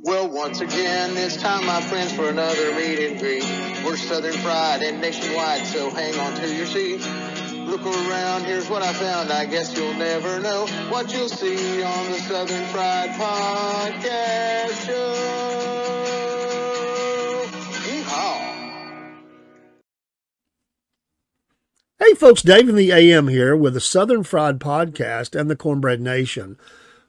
Well, once again, it's time, my friends, for another meet and greet. We're Southern Fried and nationwide, so hang on to your seats. Look around, here's what I found. I guess you'll never know what you'll see on the Southern Fried Podcast Show. Yeehaw! Hey folks, Dave in the AM here with the Southern Fried Podcast and the Cornbread Nation.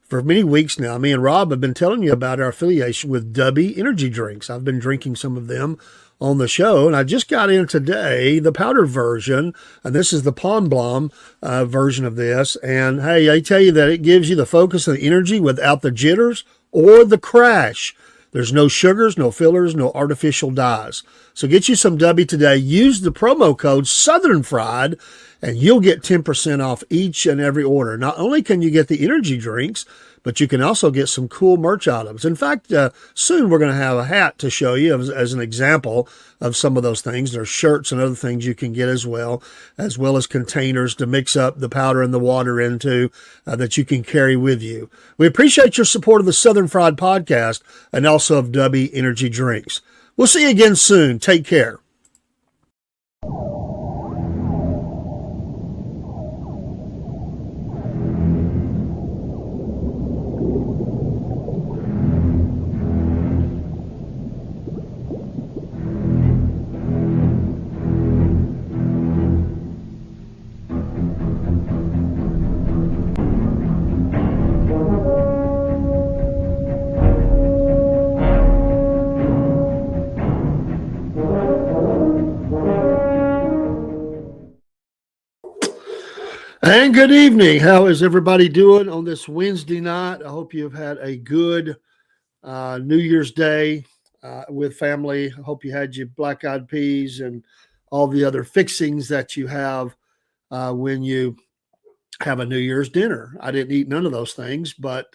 For many weeks now, me and Rob have been telling you about our affiliation with Dubby Energy Drinks. I've been drinking some of them on the show, and I just got in today the powdered version, and this is the Pond Blom version of this. And hey, I tell you that it gives you the focus and the energy without the jitters or the crash. There's no sugars, no fillers, no artificial dyes. So get you some Dubby today. Use the promo code Southern Fried, and you'll get 10% off each and every order. Not only can you get the energy drinks, but you can also get some cool merch items. In fact, soon we're going to have a hat to show you as an example of some of those things. There's shirts and other things you can get as well as containers to mix up the powder and the water into that you can carry with you. We appreciate your support of the Southern Fried Podcast and also of Dubby Energy Drinks. We'll see you again soon. Take care. And good evening. How is everybody doing on this Wednesday night? I hope you've had a good New Year's Day with family. I hope you had your black-eyed peas and all the other fixings that you have when you have a New Year's dinner. I didn't eat none of those things, but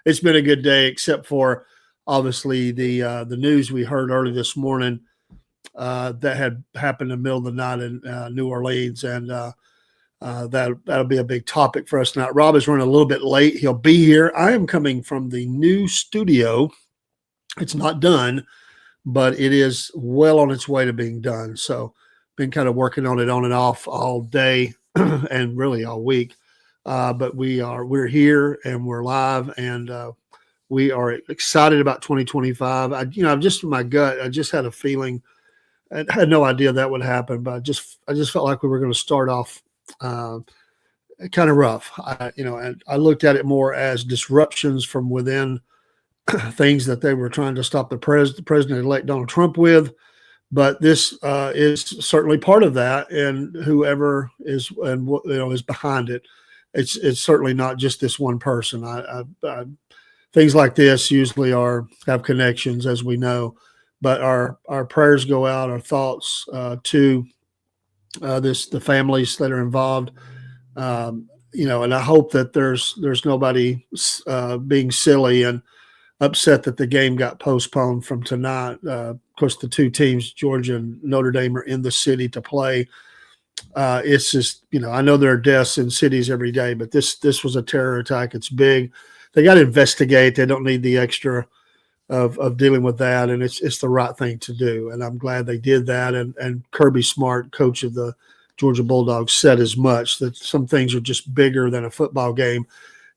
it's been a good day, except for obviously the news we heard early this morning that had happened in the middle of the night in New Orleans, and that'll be a big topic for us tonight. Rob is running a little bit late. He'll be here. I am coming from the new studio. It's not done, but it is well on its way to being done. So been kind of working on it on and off all day and really all week. But we're here and we're live, and we are excited about 2025. I've just in my gut, I just had a feeling. I had no idea that would happen, but I just felt like we were going to start off kind of rough. And I looked at it more as disruptions from within, things that they were trying to stop the president-elect Donald Trump with. But this is certainly part of that, and whoever is is behind it, it's certainly not just this one person. Things like this usually have connections, as we know. But our prayers go out, our thoughts to the families that are involved, and I hope that there's nobody being silly and upset that the game got postponed from tonight. Of course, the two teams, Georgia and Notre Dame, are in the city to play. It's just, I know there are deaths in cities every day, but this was a terror attack. It's big. They got to investigate. They don't need the extra of dealing with that, and it's the right thing to do. And I'm glad they did that. And Kirby Smart, coach of the Georgia Bulldogs, said as much, that some things are just bigger than a football game.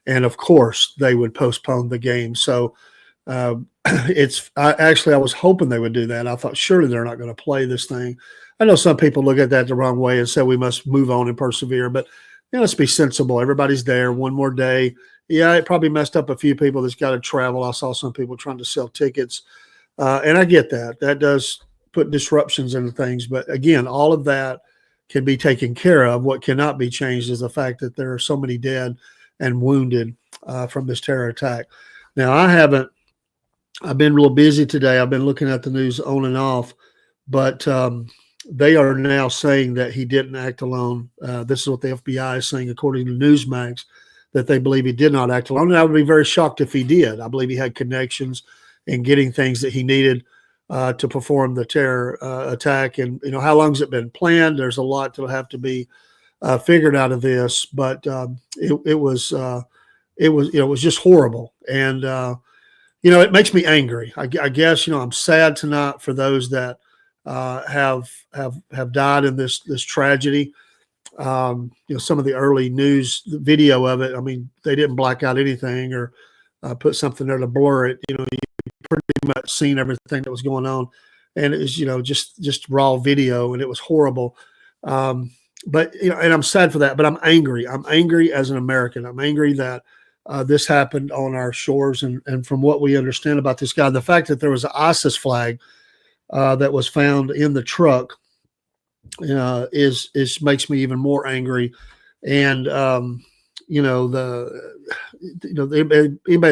And of course they would postpone the game. So I was hoping they would do that. I thought surely they're not going to play this thing. I know some people look at that the wrong way and say we must move on and persevere, but let's be sensible. Everybody's there. One more day. Yeah, it probably messed up a few people that's got to travel. I saw some people trying to sell tickets. And I get that. That does put disruptions into things. But again, all of that can be taken care of. What cannot be changed is the fact that there are so many dead and wounded from this terror attack. Now, I've been real busy today. I've been looking at the news on and off, but they are now saying that he didn't act alone. This is what the FBI is saying, according to Newsmax, that they believe he did not act alone. And I would be very shocked if he did. I believe he had connections in getting things that he needed to perform the terror attack. And, how long has it been planned? There's a lot to have to be figured out of this, but it was just horrible. And it makes me angry. I guess, I'm sad tonight for those that have died in this tragedy. Some of the early news the video of it. I mean, they didn't black out anything or put something there to blur it. You pretty much seen everything that was going on, and it was just raw video, and it was horrible. But and I'm sad for that. But I'm angry. I'm angry as an American. I'm angry that this happened on our shores, and from what we understand about this guy, the fact that there was an ISIS flag that was found in the truck is makes me even more angry. And anybody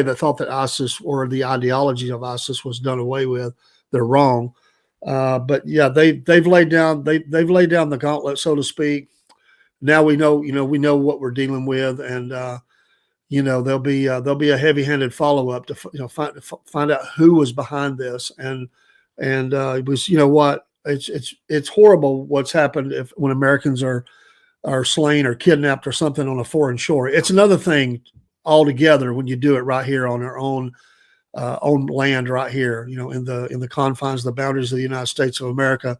that thought that ISIS or the ideology of ISIS was done away with, they're wrong. But yeah, they've laid down the gauntlet, so to speak. Now we know what we're dealing with, and there'll be a heavy-handed follow-up to find out who was behind this, and it was what it's horrible what's happened when Americans are slain or kidnapped or something on a foreign shore. It's another thing altogether when you do it right here on our own land, right here, in the confines, the boundaries of the United States of America,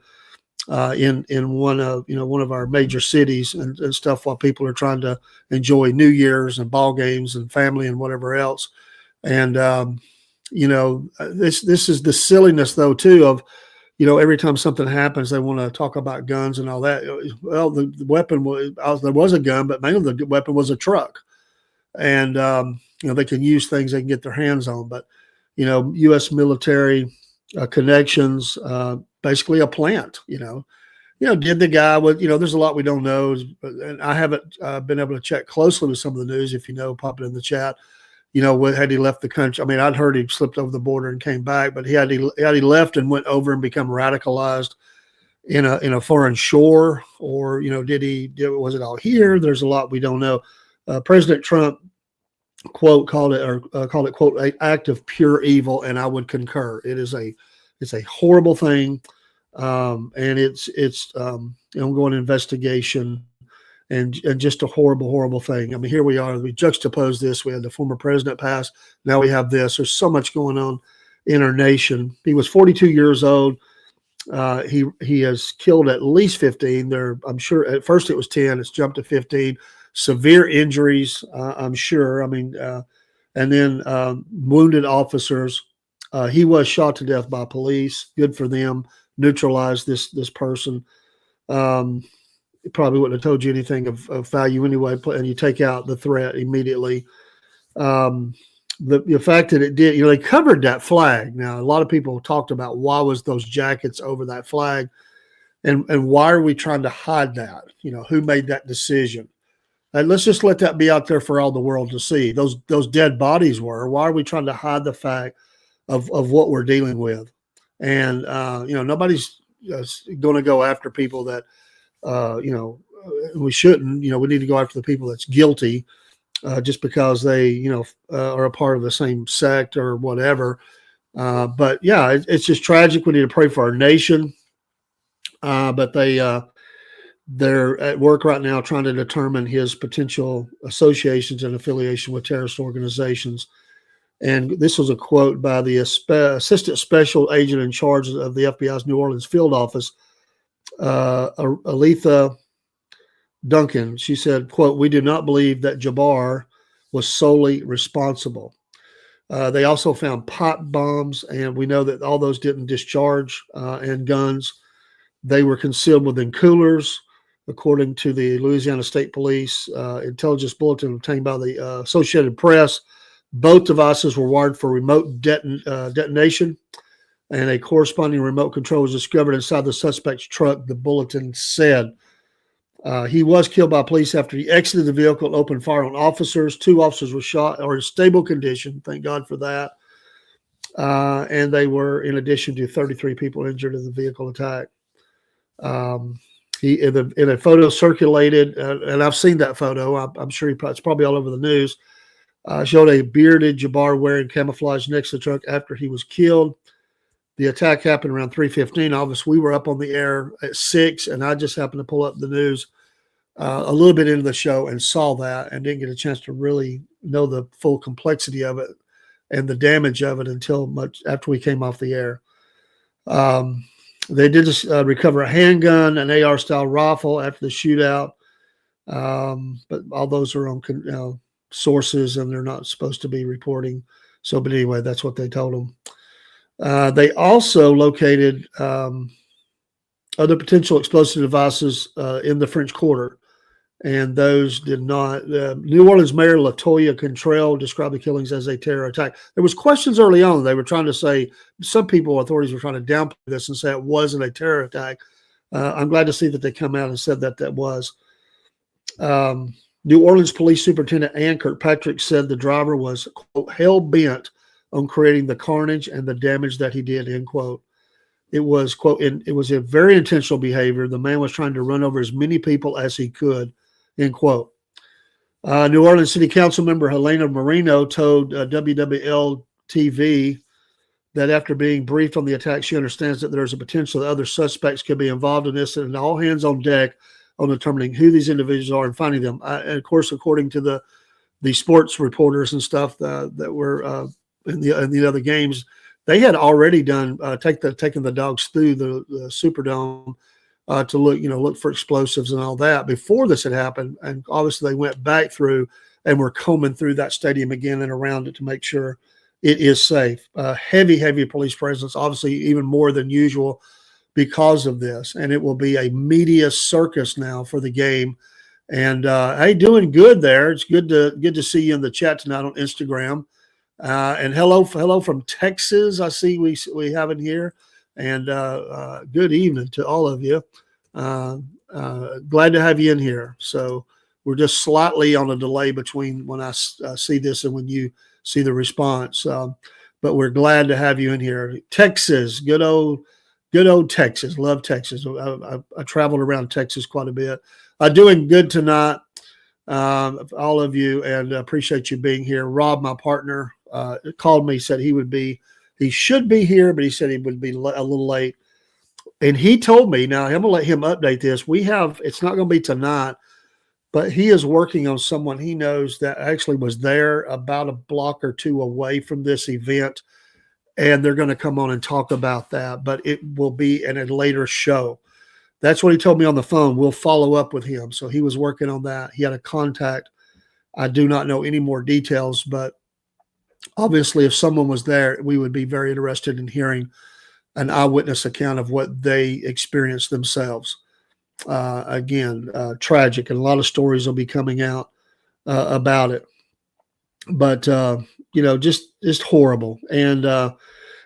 in one of our major cities and stuff, while people are trying to enjoy New Year's and ball games and family and whatever else. And this is the silliness though too of every time something happens, they want to talk about guns and all that. Well, the weapon there was a gun, but mainly the weapon was a truck. And, they can use things they can get their hands on. But, U.S. military connections, basically a plant, did the guy with, there's a lot we don't know. And I haven't been able to check closely with some of the news. If pop it in the chat. Had he left the country? I mean, I'd heard he slipped over the border and came back, but had he left and went over and become radicalized in a foreign shore, or was it all here? There's a lot we don't know. President Trump called it quote an act of pure evil, and I would concur. It's a horrible thing, and it's ongoing investigation. And just a horrible thing. I mean, here we are. We juxtapose this. We had the former president pass. Now we have this. There's so much going on in our nation. He was 42 years old. He has killed at least 15. I'm sure at first it was 10. It's jumped to 15. Severe injuries, I'm sure. I mean, and then wounded officers. He was shot to death by police. Good for them. Neutralized this person. Probably wouldn't have told you anything of value anyway, and you take out the threat immediately. The fact that it did, they covered that flag. Now, a lot of people talked about why was those jackets over that flag, and why are we trying to hide that? Who made that decision? And let's just let that be out there for all the world to see. Those dead bodies were. Why are we trying to hide the fact of what we're dealing with? And nobody's going to go after people that. We shouldn't. We need to go after the people that's guilty, just because they, are a part of the same sect or whatever. But yeah, it's just tragic. We need to pray for our nation. But they're at work right now trying to determine his potential associations and affiliation with terrorist organizations. And this was a quote by the assistant special agent in charge of the FBI's New Orleans field office, Aletha Duncan. She said, quote, "We do not believe that Jabbar was solely responsible." They also found pipe bombs, and we know that all those didn't discharge, and guns. They were concealed within coolers, according to the Louisiana State Police intelligence bulletin obtained by the Associated Press. Both devices were wired for remote detonation, and a corresponding remote control was discovered inside the suspect's truck, the bulletin said. He was killed by police after he exited the vehicle and opened fire on officers. 2 officers were shot or in stable condition. Thank God for that. And they were, in addition to 33 people injured in the vehicle attack. He in a photo circulated, and I've seen that photo. I'm sure it's probably all over the news. Showed a bearded Jabbar wearing camouflage next to the truck after he was killed. The attack happened around 3:15. Obviously, we were up on the air at 6, and I just happened to pull up the news a little bit into the show and saw that, and didn't get a chance to really know the full complexity of it. and the damage of it until much after we came off the air. They did recover a handgun, an AR-style rifle after the shootout, but all those are on sources, and they're not supposed to be reporting. So, but anyway, that's what they told them. They also located other potential explosive devices in the French Quarter, and those did not. New Orleans Mayor LaToya Cantrell described the killings as a terror attack. There was questions early on. They were trying to say, authorities were trying to downplay this and say it wasn't a terror attack. I'm glad to see that they come out and said that was. New Orleans Police Superintendent Ann Kirkpatrick said the driver was, quote, hell-bent on creating the carnage and the damage that he did, end quote. It was, quote, it was a very intentional behavior. The man was trying to run over as many people as he could, end quote. New Orleans City Council member Helena Marino told WWL TV that after being briefed on the attack, she understands that there's a potential that other suspects could be involved in this, and all hands on deck on determining who these individuals are and finding them. And of course, according to the sports reporters and stuff that were in the other games, they had already done taken the dogs through the Superdome to look for explosives and all that before this had happened. And obviously, they went back through and were combing through that stadium again and around it to make sure it is safe. Heavy police presence, obviously even more than usual because of this. And it will be a media circus now for the game. And hey, doing good there. It's good to see you in the chat tonight on Instagram. And hello from Texas. I see we have it here. And good evening to all of you. Glad to have you in here. So we're just slightly on a delay between when I see this and when you see the response. But we're glad to have you in here. Texas, good old Texas. Love Texas. I traveled around Texas quite a bit. Doing good tonight, all of you, and appreciate you being here. Rob, my partner, called me, said he should be here, but he said he would be a little late. And he told me, now I'm going to let him update this. It's not going to be tonight, but he is working on someone he knows that actually was there about a block or two away from this event. And they're going to come on and talk about that, but it will be in a later show. That's what he told me on the phone. We'll follow up with him. So he was working on that. He had a contact. I do not know any more details, but obviously if someone was there, we would be very interested in hearing an eyewitness account of what they experienced themselves. Again, tragic, and a lot of stories will be coming out about it. But, just horrible. And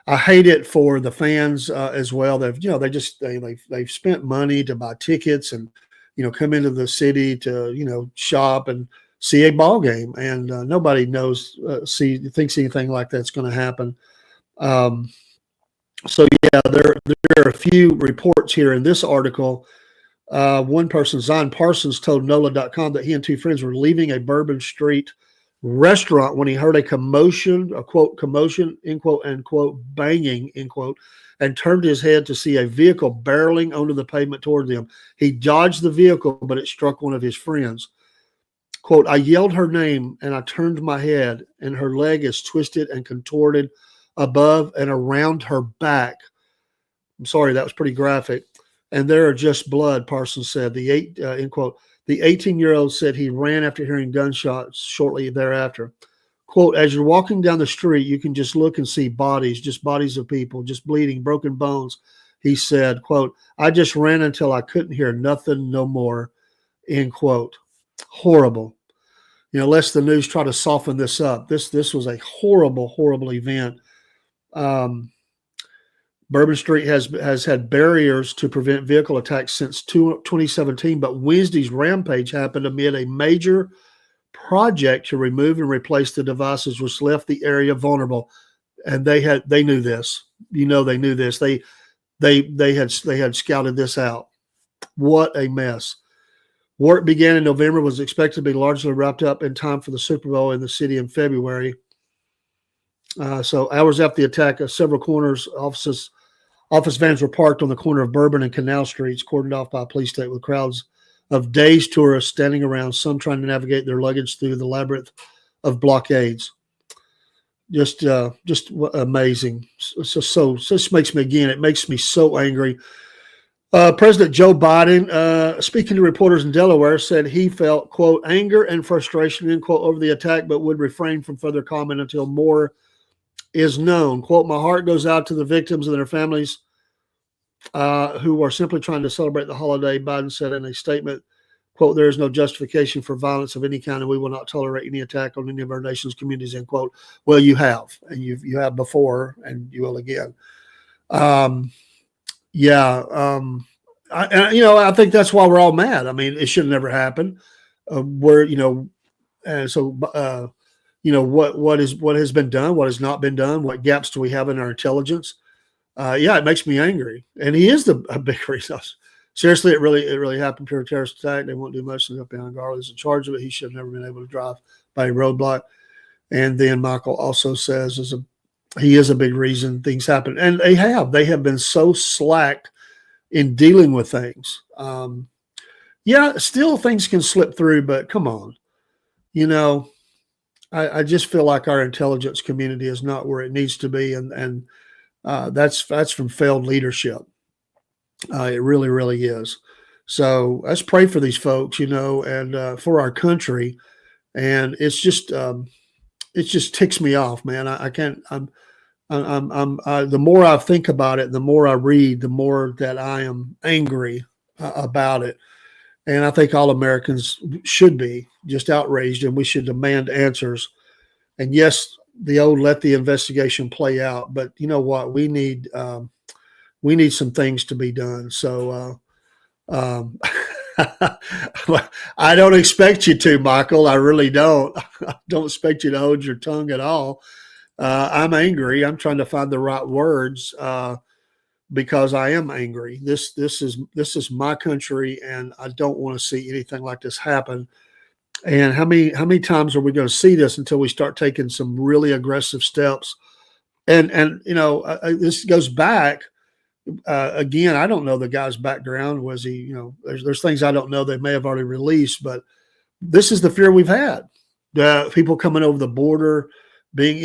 I hate it for the fans as well. They've spent money to buy tickets and, come into the city to, shop and see a ball game. And nobody thinks anything like that's going to happen. So, yeah, there are a few reports here in this article. One person, Zion Parsons, told NOLA.com that he and two friends were leaving a Bourbon Street restaurant when he heard a commotion, a quote, commotion, end quote, and quote, banging, end quote, and turned his head to see a vehicle barreling onto the pavement toward them. He dodged the vehicle, but it struck one of his friends. Quote, I yelled her name and I turned my head, and her leg is twisted and contorted above and around her back. I'm sorry, that was pretty graphic. And there are just blood, Parsons said. End quote. The 18-year-old said he ran after hearing gunshots shortly thereafter. Quote, as you're walking down the street, you can just look and see bodies, just bodies of people, just bleeding, broken bones. He said, quote, I just ran until I couldn't hear nothing no more, end quote. Horrible. Lest the news try to soften this up. This was a horrible event. Bourbon Street has had barriers to prevent vehicle attacks since 2017, but Wednesday's rampage happened amid a major project to remove and replace the devices, which left the area vulnerable. And they knew this. They knew this. They had scouted this out. What a mess. Work began in November, was expected to be largely wrapped up in time for the Super Bowl in the city in February. So hours after the attack, several corners office vans were parked on the corner of Bourbon and Canal Streets, cordoned off by a police state with crowds of dazed tourists standing around, some trying to navigate their luggage through the labyrinth of blockades. Amazing. So this makes me again. It makes me so angry. President Joe Biden, speaking to reporters in Delaware, said he felt, quote, anger and frustration, end quote, over the attack, but would refrain from further comment until more is known. Quote, my heart goes out to the victims and their families who are simply trying to celebrate the holiday, Biden said in a statement. Quote, there is no justification for violence of any kind, and we will not tolerate any attack on any of our nation's communities, end quote. Well, you have, and you have before, and you will again. Yeah. I think that's why we're all mad. I mean, it should have never happened. And so, what has been done, what has not been done, what gaps do we have in our intelligence? It makes me angry, and he is a big reason. Seriously, it really happened. Pure terrorist attack. They won't do much to help Behind Garland is in charge of it. He should have never been able to drive by a roadblock. And then Michael also says he is a big reason things happen, and they have been so slack in dealing with things. Still things can slip through, but come on, I just feel like our intelligence community is not where it needs to be, and that's from failed leadership. It really, really is. So let's pray for these folks, and for our country. And it just ticks me off, man. I can't. The more I think about it, the more I read, the more that I am angry about it. And I think all Americans should be just outraged, and we should demand answers. And yes, the old let the investigation play out, but you know what? We need some things to be done. So I don't expect you to, Michael. I really don't. I don't expect you to hold your tongue at all. I'm angry. I'm trying to find the right words because I am angry. This is my country, and I don't want to see anything like this happen. And how many times are we going to see this until we start taking some really aggressive steps? And this goes back again. I don't know the guy's background. Was he? There's things I don't know. They may have already released, but this is the fear we've had. People coming over the border, being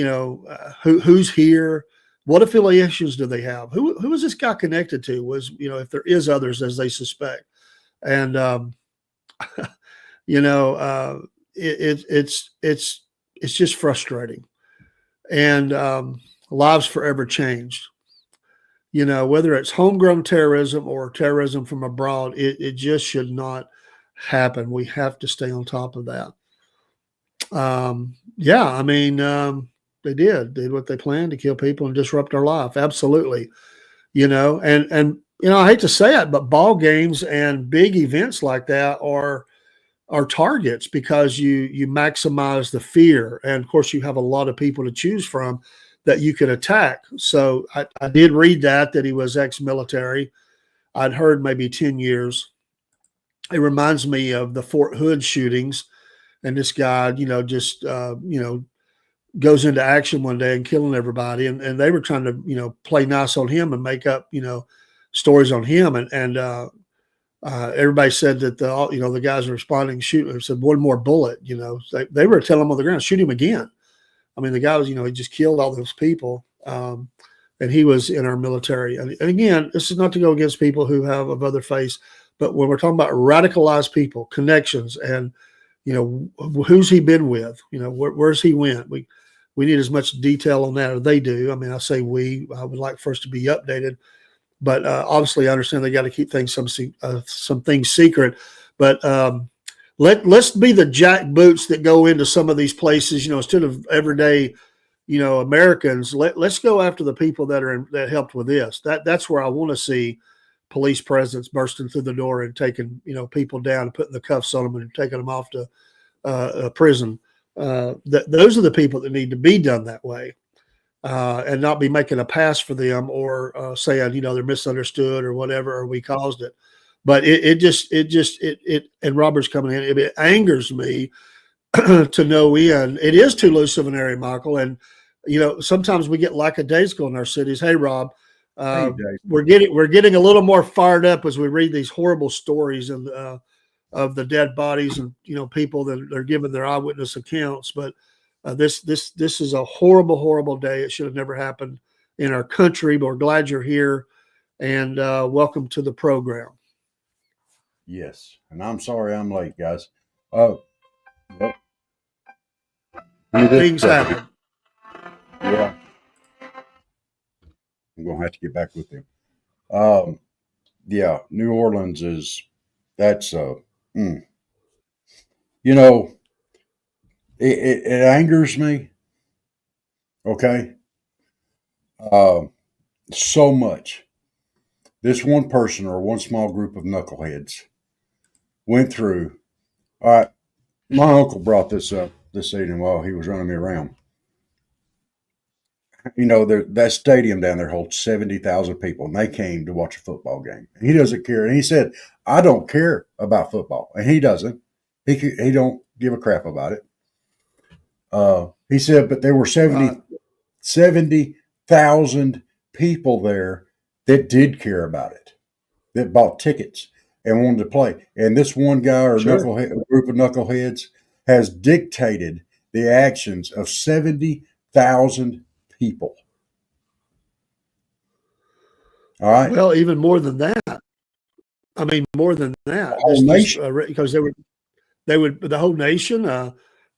who's here. What affiliations do they have? Who is this guy connected to? Was if there is others as they suspect, and it's just frustrating, and lives forever changed. Whether it's homegrown terrorism or terrorism from abroad, it just should not happen. We have to stay on top of that. They did what they planned to kill people and disrupt our life. Absolutely. And I hate to say it, but ball games and big events like that are targets because you maximize the fear. And of course you have a lot of people to choose from that you could attack. So I did read that he was ex-military. I'd heard maybe 10 years. It reminds me of the Fort Hood shootings. And this guy, goes into action one day and killing everybody. And they were trying to, play nice on him and make up, stories on him. And everybody said that the guys were responding, shooting, said one more bullet, they were telling him on the ground, shoot him again. I mean, the guy was, he just killed all those people. And he was in our military. And again, this is not to go against people who have of other faiths, but when we're talking about radicalized people, connections, and, who's he been with, where's he went? We need as much detail on that as they do. I mean, I say I would like for us to be updated, but obviously I understand they got to keep things, some things secret, but let's be the jackboots that go into some of these places, instead of everyday, Americans. Let's go after the people that helped with this. That's where I want to see police presence bursting through the door and taking, people down and putting the cuffs on them and taking them off to a prison. Those are the people that need to be done that way, and not be making a pass for them or saying, they're misunderstood or whatever, or we caused it. But it and Robert's coming in. It angers me to no end. It is too loose of an area, Michael. And, sometimes we get lackadaisical in our cities. Hey, Rob, we're getting a little more fired up as we read these horrible stories of the dead bodies and, people that are giving their eyewitness accounts. But This is a horrible, horrible day. It should have never happened in our country, but we're glad you're here, and welcome to the program. Yes, and I'm sorry I'm late, guys. Oh, well, you did Things correct me. happen. Yeah, I'm gonna have to get back with him. Um, yeah, New Orleans is that's mm. you know, it angers me. Okay, uh, so much. This one person or one small group of knuckleheads went through. All right, my uncle brought this up this evening while he was running me around. That stadium down there holds 70,000 people, and they came to watch a football game. He doesn't care, and he said, "I don't care about football," and he doesn't. He don't give a crap about it. He said, but there were Right. 70,000 people there that did care about it, that bought tickets and wanted to play. And this one guy or Sure. group of knuckleheads has dictated the actions of 70,000 people. All right. Well, even more than that. I mean, more than The that. whole This nation. because they would the whole nation.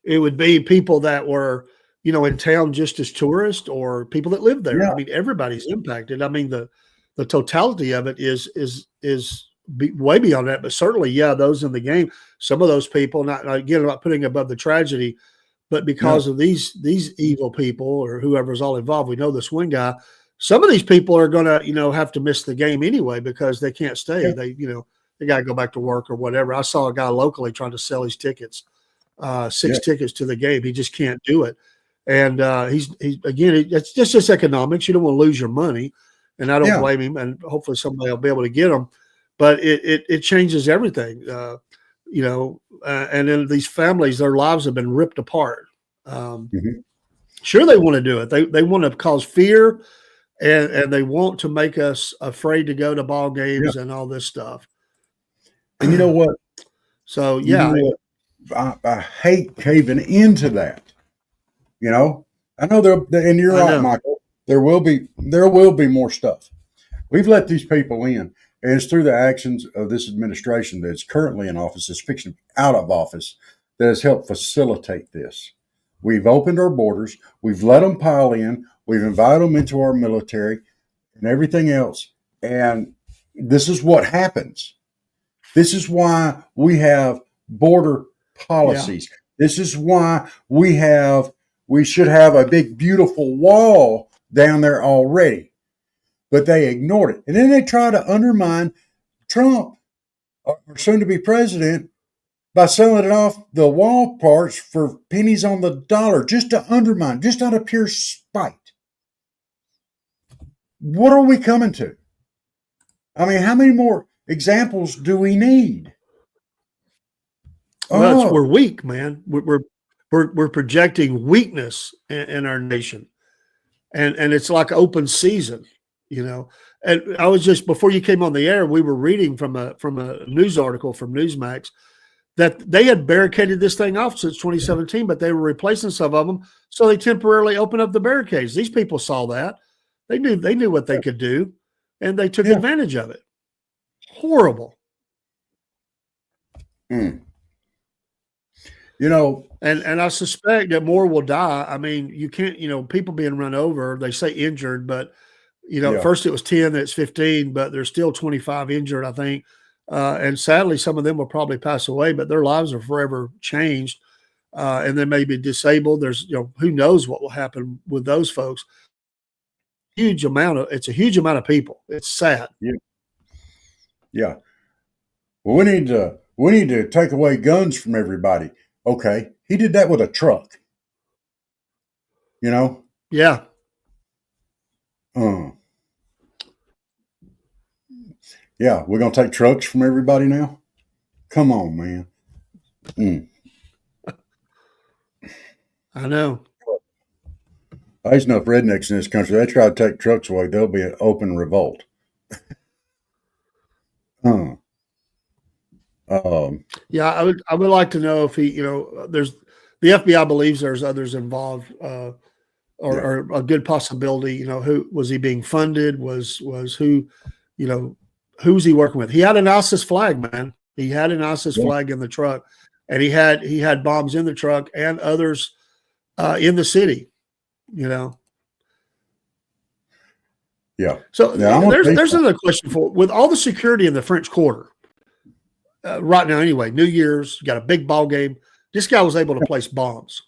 It would be people that were in town just as tourists or people that live there. Yeah. I mean, everybody's impacted. I mean, the totality of it is way beyond that. But certainly, yeah, those in the game, some of those people. Not again, I'm not putting above the tragedy, but No. because of these evil people or whoever's all involved, we know this one guy. Some of these people are going to have to miss the game anyway because they can't stay. Yeah. They got to go back to work or whatever. I saw a guy locally trying to sell his tickets, Yeah. 6 tickets to the game. He just can't do it. And he's again, it's just economics. You don't want to lose your money, and I don't Yeah. blame him. And hopefully somebody will be able to get them. But it changes everything. And then these families, their lives have been ripped apart. Um, Mhm. sure, they want to do it. They want to cause fear, and they want to make us afraid to go to ball Yeah. games and all this stuff. And you know what? So You know yeah, what? I hate caving into that. You know, I know and you're I right, know. Michael. There will be more stuff. We've let these people in, and it's through the actions of this administration that's currently in office, that's fixing out of office, that has helped facilitate this. We've opened our borders. We've let them pile in. We've invited them into our military and everything else. And this is what happens. This is why we have border Yeah. policies. This is why we should have a big beautiful wall down there already. But they ignored it. And then they try to undermine Trump, or soon to be president, by selling it off the wall parts for pennies on the dollar, just to undermine, just out of pure spite. What are we coming to? I mean, how many more examples do we need? Well, we're Oh, weak, man. We're projecting weakness in our nation, and it's like open season, you know. And I was just before you came on the air, we were reading from a news article from Newsmax that they had barricaded this thing off since 2017, but they were replacing some of them, so they temporarily opened up the barricades. These people saw that, they knew what they could do, and they took yeah. advantage of it. Horrible. Mm. You know, And I suspect that more will die. I mean, you can't, people being run over, they say injured, but yeah, first it was 10, then it's 15, but there's still 25 injured, I think. And sadly, some of them will probably pass away, but their lives are forever changed. And they may be disabled. There's, who knows what will happen with those folks. It's a huge amount of people. It's sad. yeah, yeah. Well, we need to take away guns from everybody. Okay, he did that with a truck. You know, Yeah. uh, yeah, we're gonna take trucks from everybody now. Come on, man. Mm. I know. There's enough rednecks in this country. They try to take trucks away, there'll be an open revolt. Uh, um, Yeah. I would like to know if he, there's the FBI believes there's others involved, or, Yeah. or a good possibility. You know, who was he being funded? Was who, you know, who's he working with? He had an ISIS flag, man. He had an ISIS Yeah. flag in the truck, and he had bombs in the truck and others in the city. You know. Yeah. So Yeah, I'm there's another question for with all the security in the French Quarter right now. Anyway, New Year's got a big ball game. This guy was able to place bombs,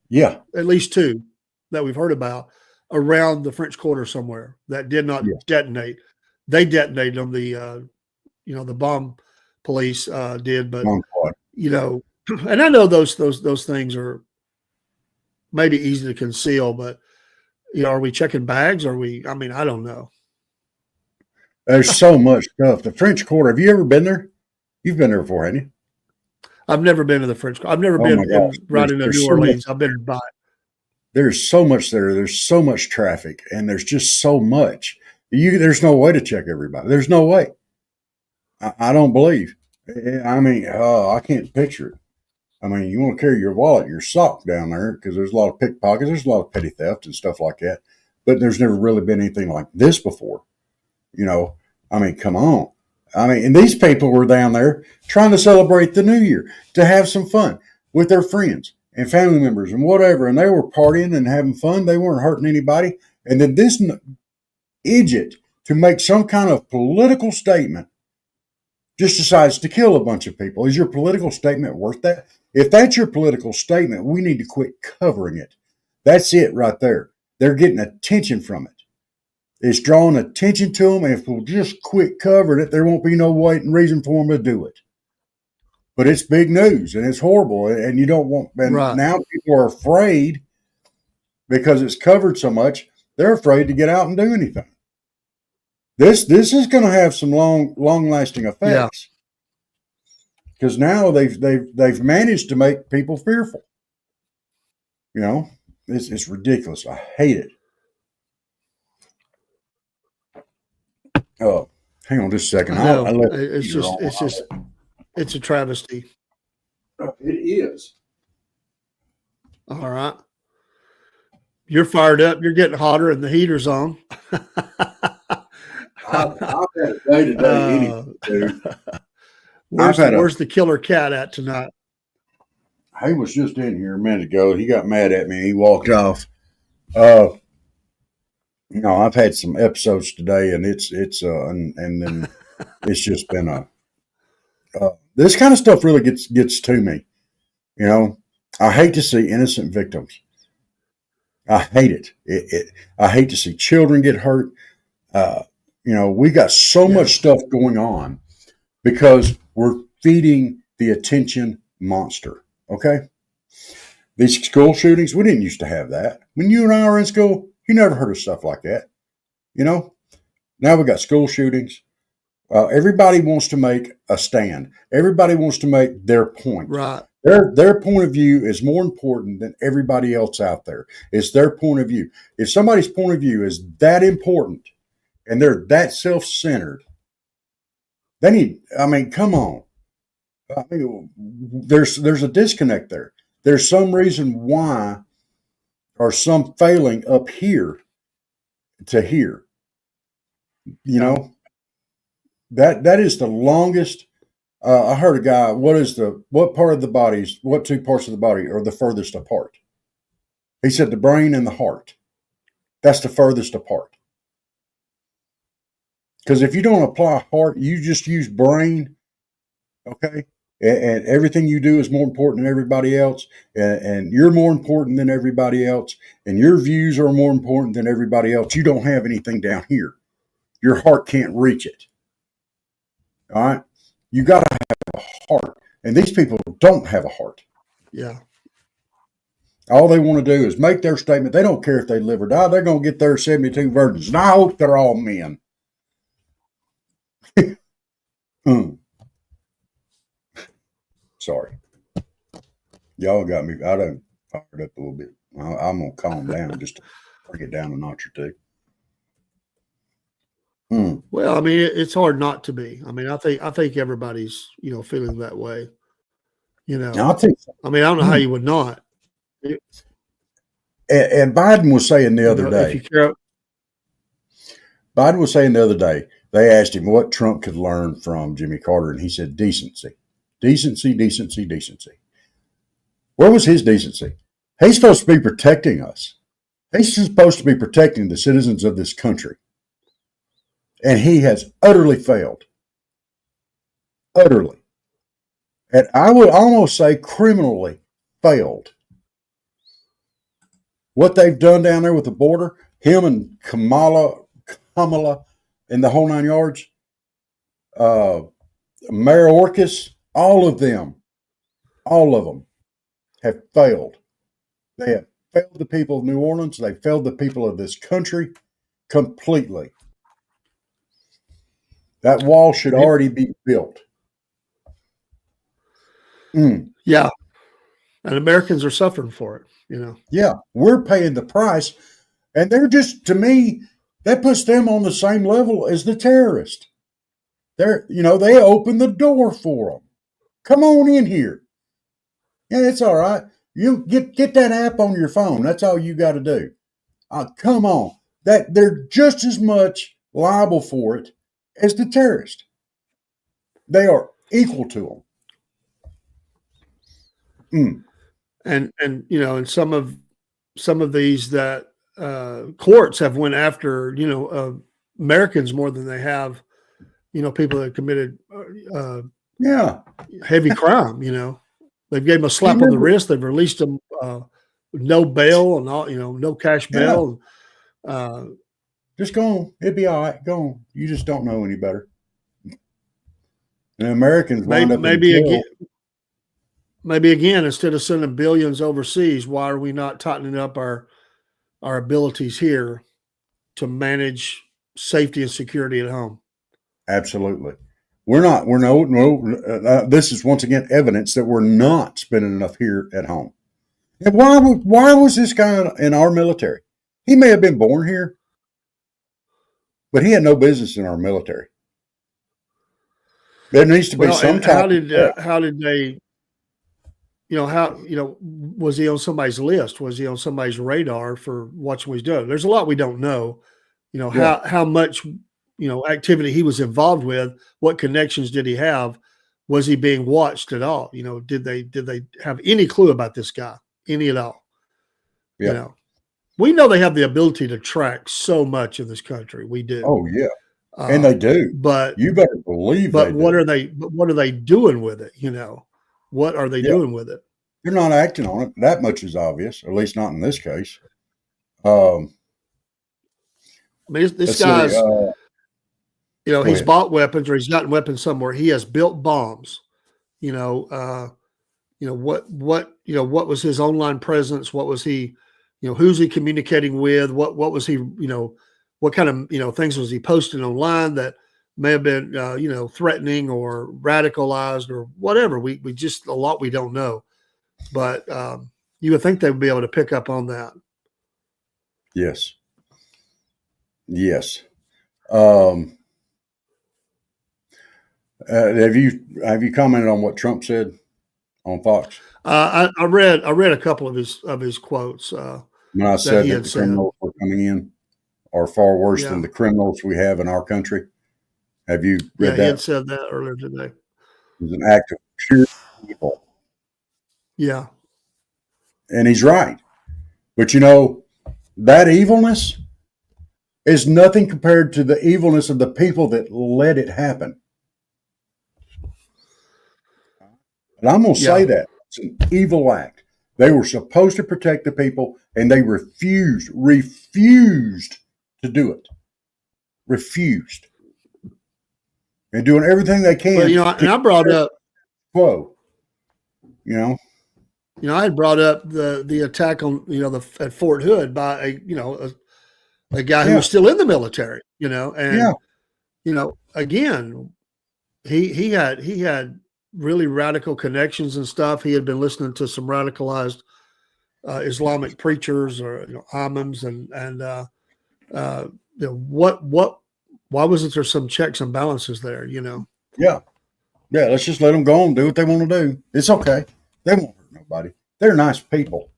Yeah. at least 2 that we've heard about around the French Quarter somewhere that did not Yeah. detonate. They detonated them. The the bomb police did, but you know, and I know those things are maybe easy to conceal, but you know, are we checking bags? Are we? I mean, I don't know. There's so much stuff. The French Quarter. Have you ever been there? You've been there before, haven't you? I've never been to the French. I've never Oh been my gosh. right into There's New so much. Orleans. I've been by. There's so much there. There's so much traffic, and there's just so much. There's no way to check everybody. There's no way. I don't believe. I mean, I can't picture it. I mean, you want to carry your wallet, your sock down there because there's a lot of pickpockets, there's a lot of petty theft and stuff like that. But there's never really been anything like this before. You know, I mean, come on. I mean, and these people were down there trying to celebrate the new year, to have some fun with their friends and family members and whatever. And they were partying and having fun. They weren't hurting anybody. And then this idiot, to make some kind of political statement, just decides to kill a bunch of people. Is your political statement worth that? If that's your political statement, we need to quit covering it. That's it right there. They're getting attention from it. It's drawing attention to them, and if we'll just quit covering it, there won't be no weight and reason for them to do it. But it's big news, and it's horrible, and you don't want. And Right. now people are afraid because it's covered so much. They're afraid to get out and do anything. This is going to have some long lasting effects. Because now they've managed to make people fearful. You know, it's ridiculous. I hate it. Oh, hang on just a second. No, I left it's a travesty. It is. All right, you're fired up. You're getting hotter, and the heater's on. I've had a day to day anyway, dude. Where's the killer cat at tonight? He was just in here a minute ago. He got mad at me. He walked off. I've had some episodes today, and and then it's just been this kind of stuff really gets to me. You know, I hate to see innocent victims. I hate it. I hate to see children get hurt. We got so much stuff going on because we're feeding the attention monster. Okay. These school shootings, we didn't used to have that. When you and I were in school, you never heard of stuff like that. You know, now we got school shootings. Everybody wants to make a stand. Everybody wants to make their point. Right. Their point of view is more important than everybody else out there. It's their point of view. If somebody's point of view is that important and they're that self-centered, come on. I mean, there's a disconnect there. There's some reason why or some failing up here to here. You know, that is the longest. I heard a guy, what part of the bodies, what 2 parts of the body are the furthest apart? He said the brain and the heart. That's the furthest apart. Because if you don't apply heart, you just use brain, okay? And everything you do is more important than everybody else. And you're more important than everybody else. And your views are more important than everybody else. You don't have anything down here. Your heart can't reach it. All right? You got to have a heart. And these people don't have a heart. Yeah. All they want to do is make their statement. They don't care if they live or die. They're going to get their 72 virgins. And I hope they're all men. Sorry. Y'all got me. I done fired up a little bit. I'm going to calm down just to bring it down a notch or 2. Well, I mean, it's hard not to be. I mean, I think everybody's, feeling that way. You Now, know, I'll tell you I mean, I don't know how something. you would not. And Biden was saying the You other know, if you day, care. Biden was saying the other day, they asked him what Trump could learn from Jimmy Carter, and he said decency, decency, decency, decency. Where was his decency? He's supposed to be protecting us. He's supposed to be protecting the citizens of this country. And he has utterly failed. Utterly. And I would almost say criminally failed. What they've done down there with the border, him and Kamala, and the whole 9 yards, uh, Mayor Orcas, all of them have failed. They have failed the people of New Orleans. They failed the people of this country completely. That wall should already be built. Yeah, and Americans are suffering for it. You know. Yeah, we're paying the price. And they're just, to me, that puts them on the same level as the terrorist. They open the door for them. Come on in here. Yeah, it's all right. You get that app on your phone. That's all you got to do. Come on. That they're just as much liable for it as the terrorist. They are equal to them. And you know, and some of these that courts have went after, you know, Americans more than they have, you know, people that committed Yeah. heavy crime. You know, they've gave them a You slap on the remember? wrist. They've released them no bail and all, you know, no cash Yeah. bail. Just go on. It'd be all right. Go on. You just don't know any better. And Americans wind up in jail. Maybe again, instead of sending billions overseas, why are we not tightening up our abilities here to manage safety and security at home? Absolutely. We're not. We're no. This is once again evidence that we're not spending enough here at home. And why was this guy in our military? He may have been born here, but he had no business in our military. There needs to be Well, some and type of check. how did they? You know, how, you know, was he on somebody's list? Was he on somebody's radar for watching what he's doing? There's a lot we don't know. You know, Yeah. how much, you know, activity he was involved with. What connections did he have? Was he being watched at all? You know, did they have any clue about this guy? Any at all? Yeah. You know, we know they have the ability to track so much in this country. We do. Oh yeah. And they do. But You better believe they what do. are they? What are they doing with it? You know, what are they Yeah. doing with it? They're not acting on it. That much is obvious, at least not in this case. I mean, this let's see. guy's, you know, Go he's ahead. bought weapons or he's gotten weapons somewhere. He has built bombs. You know, what was his online presence? What was he, you know, who's he communicating with? What was he, you know, what kind of, you know, things was he posting online that may have been, you know, threatening or radicalized or whatever? We just a lot we don't know, but you would think they would be able to pick up on that. Yes. Yes. Um, have you commented on what Trump said on Fox? I read a couple of his quotes When I that said he that had the said. criminals were coming in are far worse than Yeah, the criminals we have in our country. Have you yeah, read he had that? said that earlier today. It was an act of pure evil. Yeah, And he's right. But you know, that evilness is nothing compared to the evilness of the people that let it happen. And I'm going to say yeah. that it's an evil act. They were supposed to protect the people, and they refused to do it. Refused. And doing everything they Well, can you know, to and I brought up, quo. You know? you know, I had brought up the attack on, you know, at Fort Hood by a guy who Yeah. was still in the military, you know, Yeah. and you know, again, he had really radical connections and stuff. He had been listening to some radicalized Islamic preachers or, you know, imams you know, why wasn't there some checks and balances there? You know, Yeah. Yeah, let's just let them go and do what they want to do. It's okay. They won't hurt nobody. They're nice people.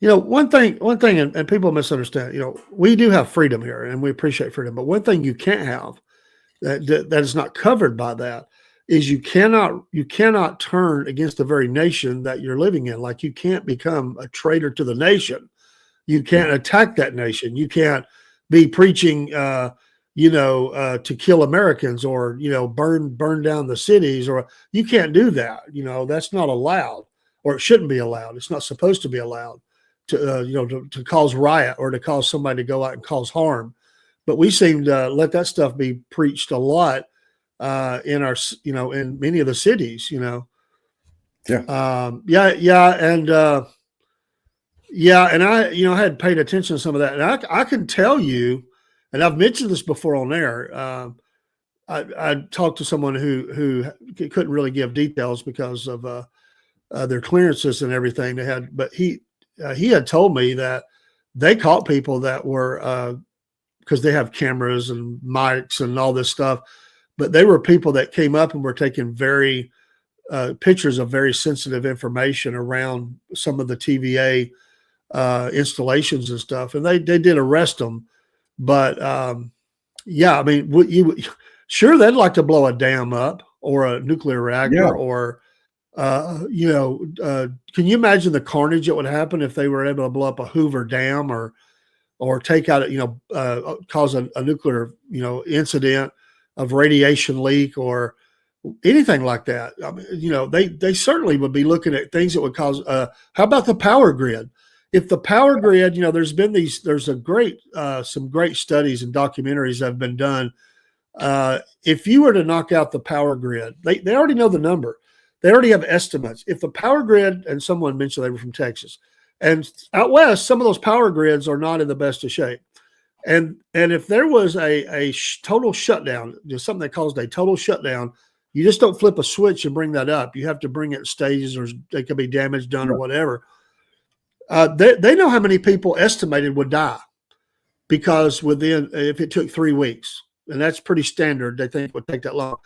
One thing, and people misunderstand. We do have freedom here, and we appreciate freedom. But one thing you can't have that is not covered by that is you cannot turn against the very nation that you're living in. Like, you can't become a traitor to the nation. You can't attack that nation. You can't be preaching, to kill Americans, or burn down the cities, or you can't do that. That's not allowed, or it shouldn't be allowed. It's not supposed to be allowed to cause riot or to cause somebody to go out and cause harm. But we seem to let that stuff be preached a lot in our, in many of the cities. Yeah. And I had paid attention to some of that, and I can tell you, and I've mentioned this before on air. I talked to someone who couldn't really give details because of their clearances and everything they had, but he had told me that they caught people that were because they have cameras and mics and all this stuff, but they were people that came up and were taking very pictures of very sensitive information around some of the TVA installations and stuff, and they did arrest them. But yeah, I mean, sure, they'd like to blow a dam up or a nuclear reactor, Yeah. or can you imagine the carnage that would happen if they were able to blow up a Hoover Dam, or take out cause a nuclear incident of radiation leak or anything like that? I mean, they certainly would be looking at things that would cause. How about the power grid? If the power grid, there's some great studies and documentaries that have been done. If you were to knock out the power grid, they already know the number. They already have estimates. If the power grid, and someone mentioned they were from Texas, and out west, some of those power grids are not in the best of shape. And if there was a total shutdown, just something that caused a total shutdown, you just don't flip a switch and bring that up. You have to bring it in stages, or there could be damage done, or whatever. They know how many people estimated would die, because if it took 3 weeks, and that's pretty standard, they think it would take that long.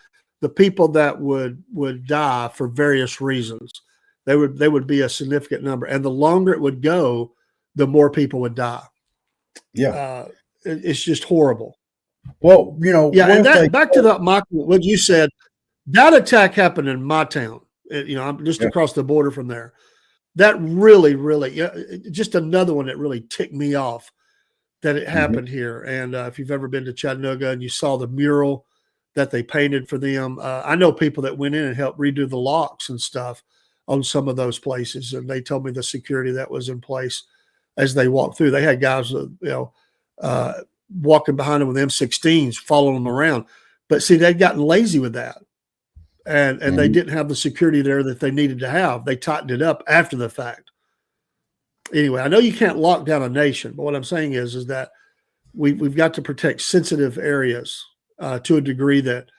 The people that would die for various reasons, they would be a significant number, and the longer it would go, the more people would die. Yeah. It's just horrible. Well, And back to that, Michael, what you said, that attack happened in my town. I'm just across the border from there. That really, really, just another one that really ticked me off that it happened here. And if you've ever been to Chattanooga and you saw the mural that they painted for them, I know people that went in and helped redo the locks and stuff on some of those places, and they told me the security that was in place as they walked through. They had guys, walking behind them with M16s, following them around. But see, they'd gotten lazy with that. And they didn't have the security there that they needed to have. They tightened it up after the fact. Anyway, I know you can't lock down a nation, but what I'm saying is that we've got to protect sensitive areas to a degree that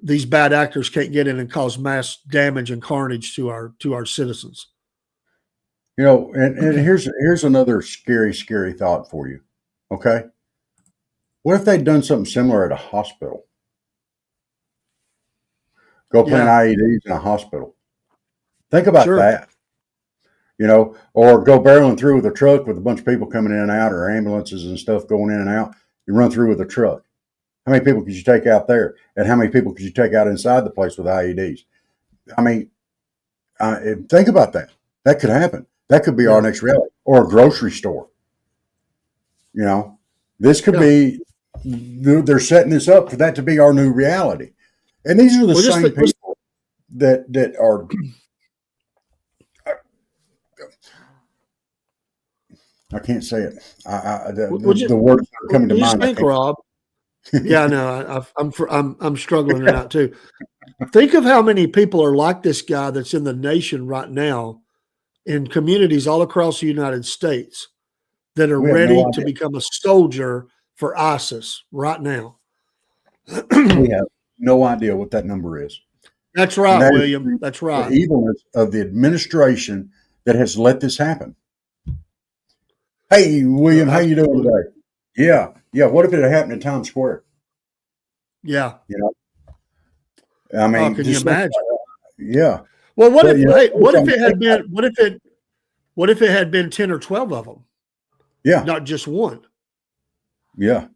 these bad actors can't get in and cause mass damage and carnage to our citizens. And here's another scary thought for you. Okay. What if they'd done something similar at a hospital? Go plant IEDs in a hospital. Think about that. Or go barreling through with a truck with a bunch of people coming in and out, or ambulances and stuff going in and out. You run through with a truck. How many people could you take out there? And how many people could you take out inside the place with IEDs? I mean, think about that. That could happen. That could be our next reality. Or a grocery store. This could be, they're setting this up for that to be our new reality. And these are the same people that are. I can't say it. The words that are coming to mind. Think, Rob. Yeah, no, I'm struggling with that too. Think of how many people are like this guy that's in the nation right now, in communities all across the United States, that are ready to become a soldier for ISIS right now. We have no idea what that number is. That's right, William. That's right. The evilness of the administration that has let this happen. Hey, William, how you doing today? Yeah. What if it had happened in Times Square? Yeah. I Oh, mean, can you just imagine? yeah. Well, what But if, you know, hey, what if sometimes it had been, what if it had been 10 or 12 of them, yeah, not just one? yeah,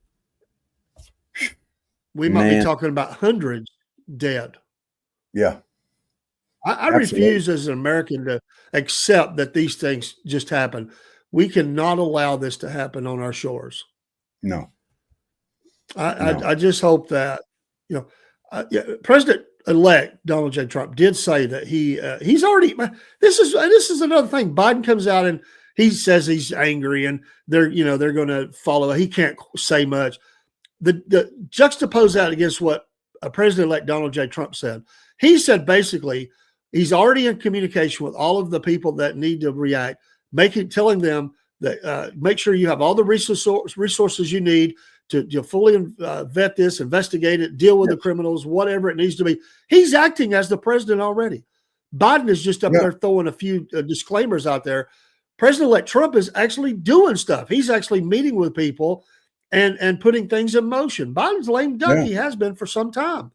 We might be man, talking about hundreds dead. yeah, I absolutely. refuse as an American to accept that these things just happen. We cannot allow this to happen on our shores. No, I, no, I just hope that, you know, yeah, President-elect Donald J. Trump did say that he's already. This is another thing. Biden comes out and he says he's angry and they're going to follow. He can't say much. The juxtapose that against what President-elect Donald J. Trump said. He said basically he's already in communication with all of the people that need to react, telling them that make sure you have all the resources you need to fully vet this, investigate it, deal with the yes, criminals, whatever it needs to be. He's acting as the president already. Biden is just up yeah, there throwing a few disclaimers out there. President-elect Trump is actually doing stuff. He's actually meeting with people and putting things in motion. Biden's lame duck. yeah, He has been for some time.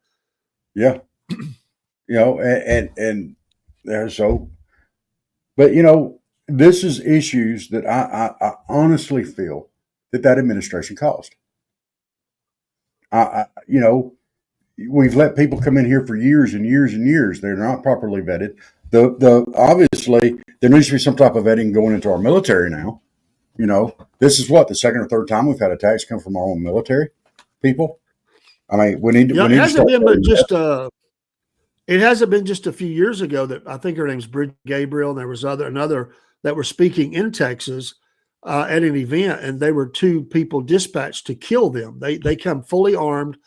yeah. You know, and there's so, but you know, this is issues that I honestly feel that administration caused. You know, we've let people come in here for years and years and years. They're not properly vetted. The obviously there needs to be some type of vetting going into our military now. You know, this is what the second or third time we've had attacks come from our own military people. I mean, Yeah, we it need to hasn't start. been but just it hasn't been just a few years ago that I think her name's Bridget Gabriel, and there was another that were speaking in Texas at an event, and they were two people dispatched to kill them. They come fully armed,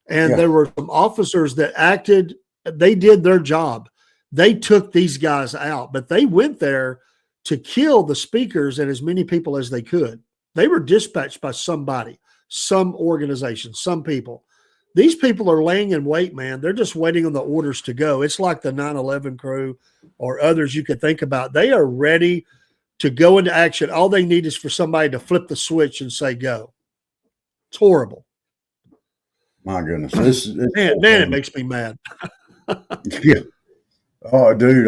and Yeah, there were some officers that acted. They did their job. They took these guys out, but they went there to kill the speakers and as many people as they could. They were dispatched by somebody, some organization, some people. These people are laying in wait, man. They're just waiting on the orders to go. It's like the 9/11 crew or others you could think about. They are ready to go into action. All they need is for somebody to flip the switch and say go. It's horrible. my goodness, this is Man, it makes me mad. yeah. Oh, dude,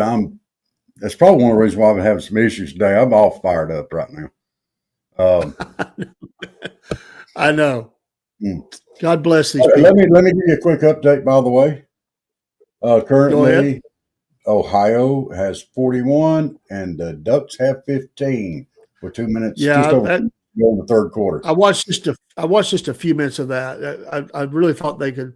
that's probably one of the reasons why I've been having some issues today. I'm all fired up right now. Um, I know. mm. God bless these Let me people. give you a quick update. By the way, Go ahead. currently Ohio has 41 and the Ducks have 15 with 2 minutes, just Yeah, over 2 minutes to go in the third quarter. I watched just a few minutes of that. I really thought they could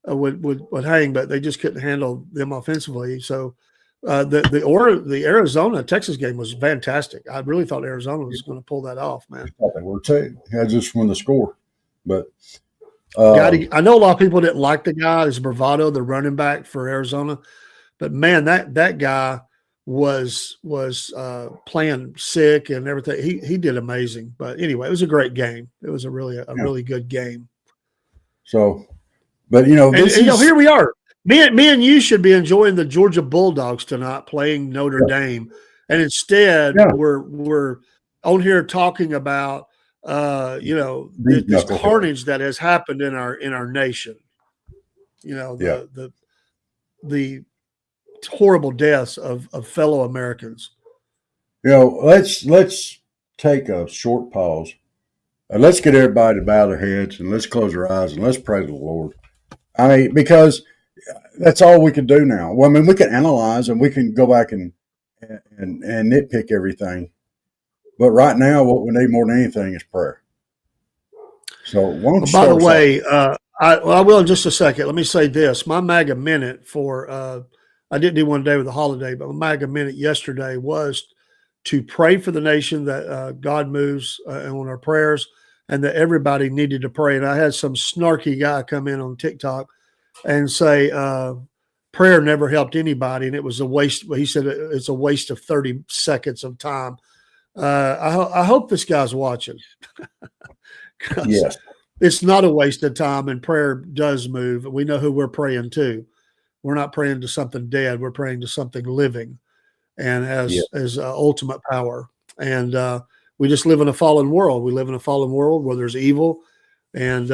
would hang, but they just couldn't handle them offensively. So the Arizona Texas game was fantastic. I really thought Arizona was going to pull that off, man. I thought they were too. I just won the score, but I know a lot of people didn't like the guy, his bravado, the running back for Arizona, but man, that guy was playing sick and everything. He did amazing. But anyway, it was a great game. It was a yeah. really good game. So, but you know, And, this and, is here we are. Me and you should be enjoying the Georgia Bulldogs tonight playing Notre yeah, Dame, and instead yeah, we're on here talking about these this knuckleheads. carnage that has happened in our nation. You know Yeah. the horrible deaths of fellow Americans. You know, let's take a short pause and let's get everybody to bow their heads and let's close our eyes and let's pray to the Lord. I mean, because that's all we can do now. Well, I mean, we can analyze and we can go back and nitpick everything, but right now, what we need more than anything is prayer. So, why don't you By the start us off? way, I will in just a second. Let me say this: my MAGA minute for I didn't do one today with the holiday, but my MAGA minute yesterday was to pray for the nation that God moves on our prayers, and that everybody needed to pray. And I had some snarky guy come in on TikTok and say prayer never helped anybody, and it was a waste. He said it's a waste of 30 seconds of time. I hope this guy's watching. Because Yes. it's not a waste of time, and prayer does move. We know who we're praying to. We're not praying to something dead. We're praying to something living and Yeah. as ultimate power. And we just live in a fallen world. We live in a fallen world where there's evil, and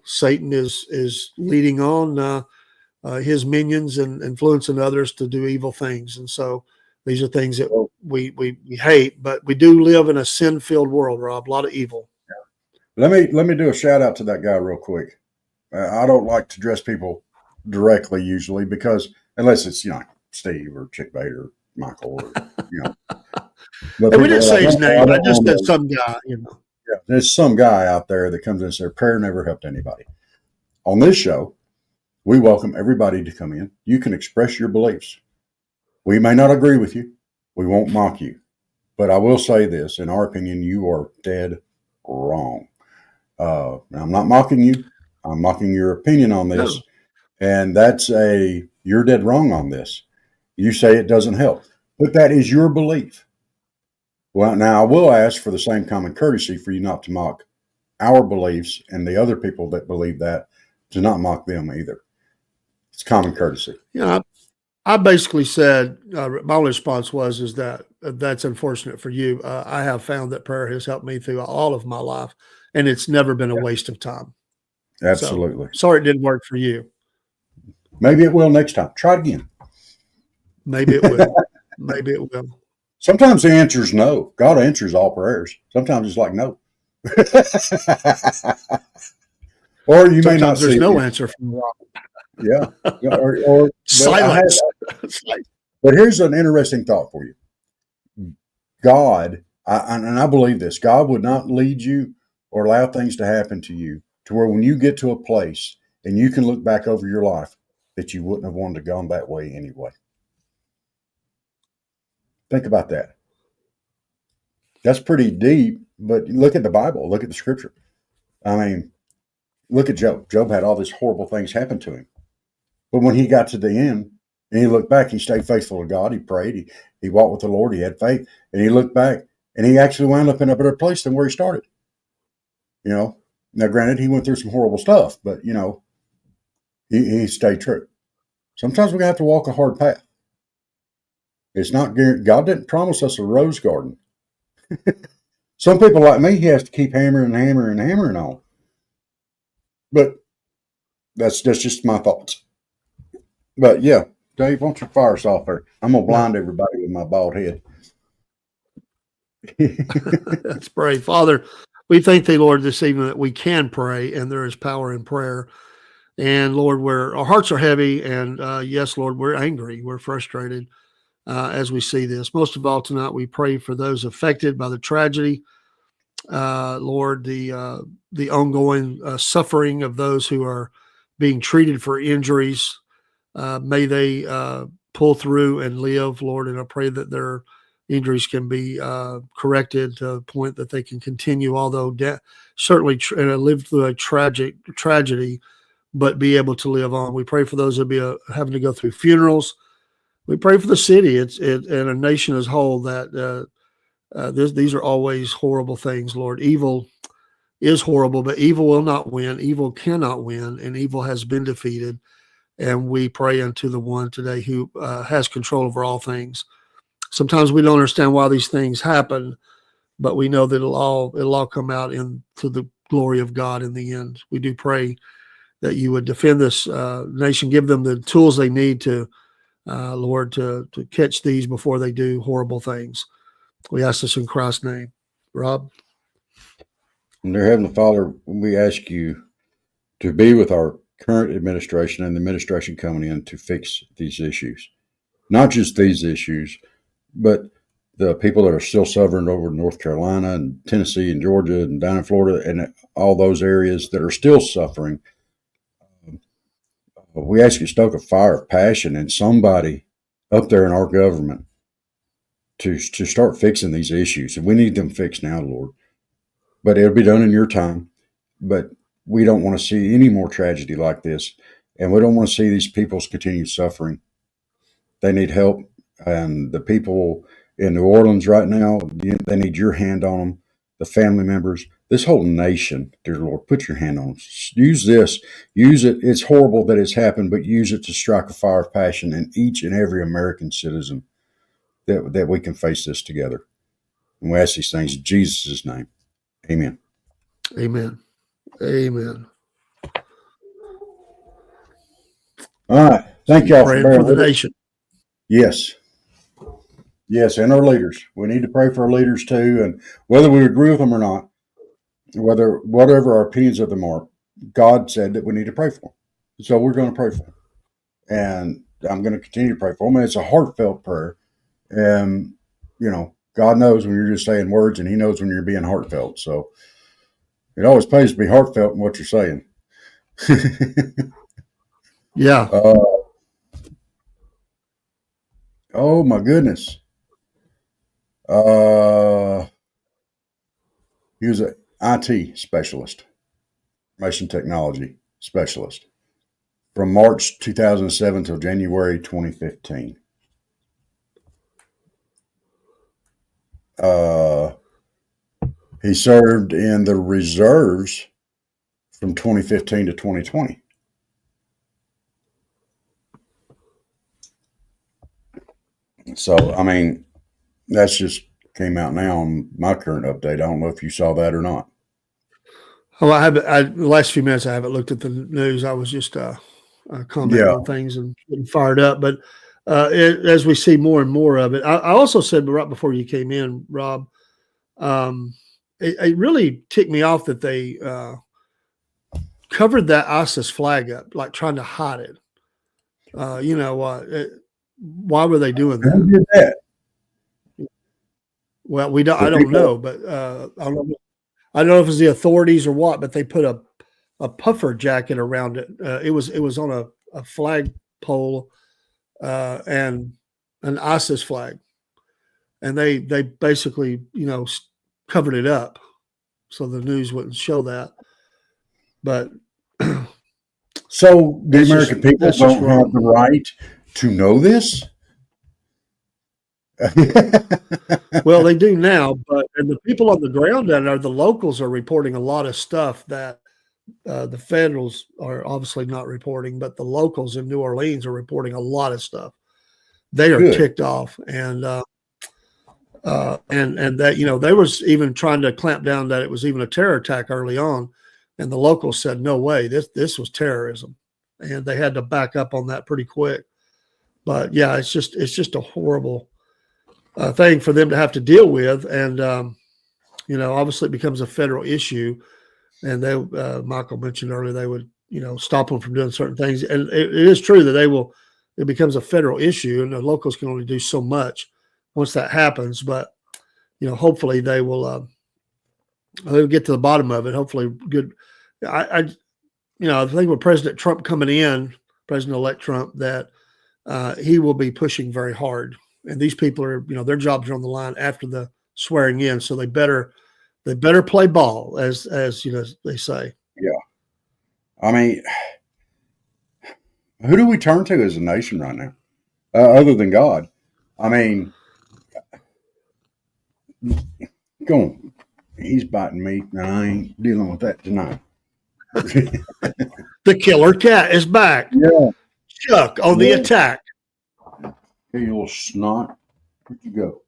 Satan is leading on his minions and influencing others to do evil things. And so these are things that we hate, but we do live in a sin-filled world, Rob. A lot of evil. Let me do a shout out to that guy real quick. I don't like to address people directly usually because unless it's Steve or Chick Bait or Michael or But and we didn't say his name. I just said some guy. Yeah, there's some guy out there that comes in and says prayer never helped anybody. On this show, we welcome everybody to come in. You can express your beliefs. We may not agree with you. We won't mock you. But I will say this, in our opinion, you are dead wrong. I'm not mocking you. I'm mocking your opinion on this. No. And you're dead wrong on this. You say it doesn't help. But that is your belief. Well, now I will ask for the same common courtesy for you not to mock our beliefs and the other people that believe that, to not mock them either. It's common courtesy. Yeah, I basically said my only response is that that's unfortunate for you. I have found that prayer has helped me through all of my life, and it's never been a waste of time. Absolutely. So, sorry it didn't work for you. Maybe it will next time. Try it again. Maybe it will. Maybe it will. Sometimes the answer is no. God answers all prayers. Sometimes it's like no. Or you may not see. There's no answer from God. Yeah. Or silence. But here's an interesting thought for you. God, and I believe this, God would not lead you or allow things to happen to you to where when you get to a place and you can look back over your life that you wouldn't have wanted to go that way anyway. Think about that. That's pretty deep, but look at the Bible. Look at the scripture. I mean, look at Job. Job had all these horrible things happen to him. But when he got to the end and he looked back, he stayed faithful to God. He prayed. He walked with the Lord. He had faith. And he looked back and he actually wound up in a better place than where he started. Now granted, he went through some horrible stuff, but, he stayed true. Sometimes we have to walk a hard path. It's not guaranteed. God didn't promise us a rose garden. Some people like me, he has to keep hammering on. But that's just my thoughts. But yeah, Dave, why don't you fire us off there? I'm going to blind everybody with my bald head. Let's pray. Father, we thank thee, Lord, this evening that we can pray and there is power in prayer. And Lord, where our hearts are heavy and yes, Lord, we're angry, we're frustrated as we see this. Most of all tonight, we pray for those affected by the tragedy. Lord, the ongoing suffering of those who are being treated for injuries. May they pull through and live, Lord, and I pray that their injuries can be corrected to a point that they can continue, although certainly live through a tragedy, but be able to live on. We pray for those that be having to go through funerals. We pray for the city and a nation as a whole that these are always horrible things, Lord. Evil is horrible, but evil will not win. Evil cannot win, and evil has been defeated. And we pray unto the one today who has control over all things. Sometimes we don't understand why these things happen, but we know that it'll all come out into the glory of God in the end. We do pray that you would defend this nation, give them the tools they need to, Lord, to catch these before they do horrible things. We ask this in Christ's name. Rob? Dear Heavenly Father, we ask you to be with our current administration and the administration coming in to fix these issues. Not just these issues, but the people that are still suffering over in North Carolina and Tennessee and Georgia and down in Florida and all those areas that are still suffering. We ask you to stoke a fire of passion in somebody up there in our government to start fixing these issues. And we need them fixed now, Lord. But it'll be done in your time. But we don't want to see any more tragedy like this. And we don't want to see these people's continued suffering. They need help. And the people in New Orleans right now, they need your hand on them, the family members, this whole nation, dear Lord, put your hand on them. Use this. Use it. It's horrible that it's happened, but use it to strike a fire of passion in each and every American citizen that we can face this together. And we ask these things in Jesus' name. Amen. Amen. Amen. All right. So Thank you're y'all for praying for bearing the with us. nation. Yes. Yes, and our leaders. We need to pray for our leaders too, and whether we agree with them or not, whatever our opinions of them are, God said that we need to pray for them. So we're going to pray for them, and I'm going to continue to pray for them. And it's a heartfelt prayer, and God knows when you're just saying words, and He knows when you're being heartfelt. So it always pays to be heartfelt in what you're saying. Yeah. Oh my goodness. He was an IT specialist, information technology specialist, from March 2007 till January 2015. He served in the reserves from 2015 to 2020. So, I mean, that's just came out now on my current update. I don't know if you saw that or not. Well, I haven't. The last few minutes, I haven't looked at the news. I was just commenting Yeah, on things and getting fired up. But as we see more and more of it, I also said right before you came in, Rob, it really ticked me off that they covered that ISIS flag up, like trying to hide it. Why were they doing that? who did that? Well, we don't. The I don't know, people. but I don't know. I don't know if it's the authorities or what, but they put a puffer jacket around it. It was on a flag pole and an ISIS flag, and they basically covered it up so the news wouldn't show that. But So the American people that's just don't have wrong. the right to know this? Well, they do now, and the people on the ground down there, the locals are reporting a lot of stuff that the federals are obviously not reporting, but the locals in New Orleans are reporting a lot of stuff. They are Good. ticked off, and that they was even trying to clamp down that it was even a terror attack early on, and the locals said no way, this was terrorism, and they had to back up on that pretty quick. But yeah, it's just a horrible thing for them to have to deal with, and obviously it becomes a federal issue. And they, Michael mentioned earlier, they would stop them from doing certain things, and it is true that they will. It becomes a federal issue, and the locals can only do so much once that happens. But hopefully they'll get to the bottom of it. Hopefully, good. I think with President Trump coming in, President-elect Trump, that he will be pushing very hard. And these people are, their jobs are on the line after the swearing in, so they better play ball, as they say. Yeah. I mean, who do we turn to as a nation right now, other than God? I mean, go on. He's biting me, and I ain't dealing with that tonight. The killer cat is back. Yeah. Chuck on the attack. Hey, you little snot. Where'd you go?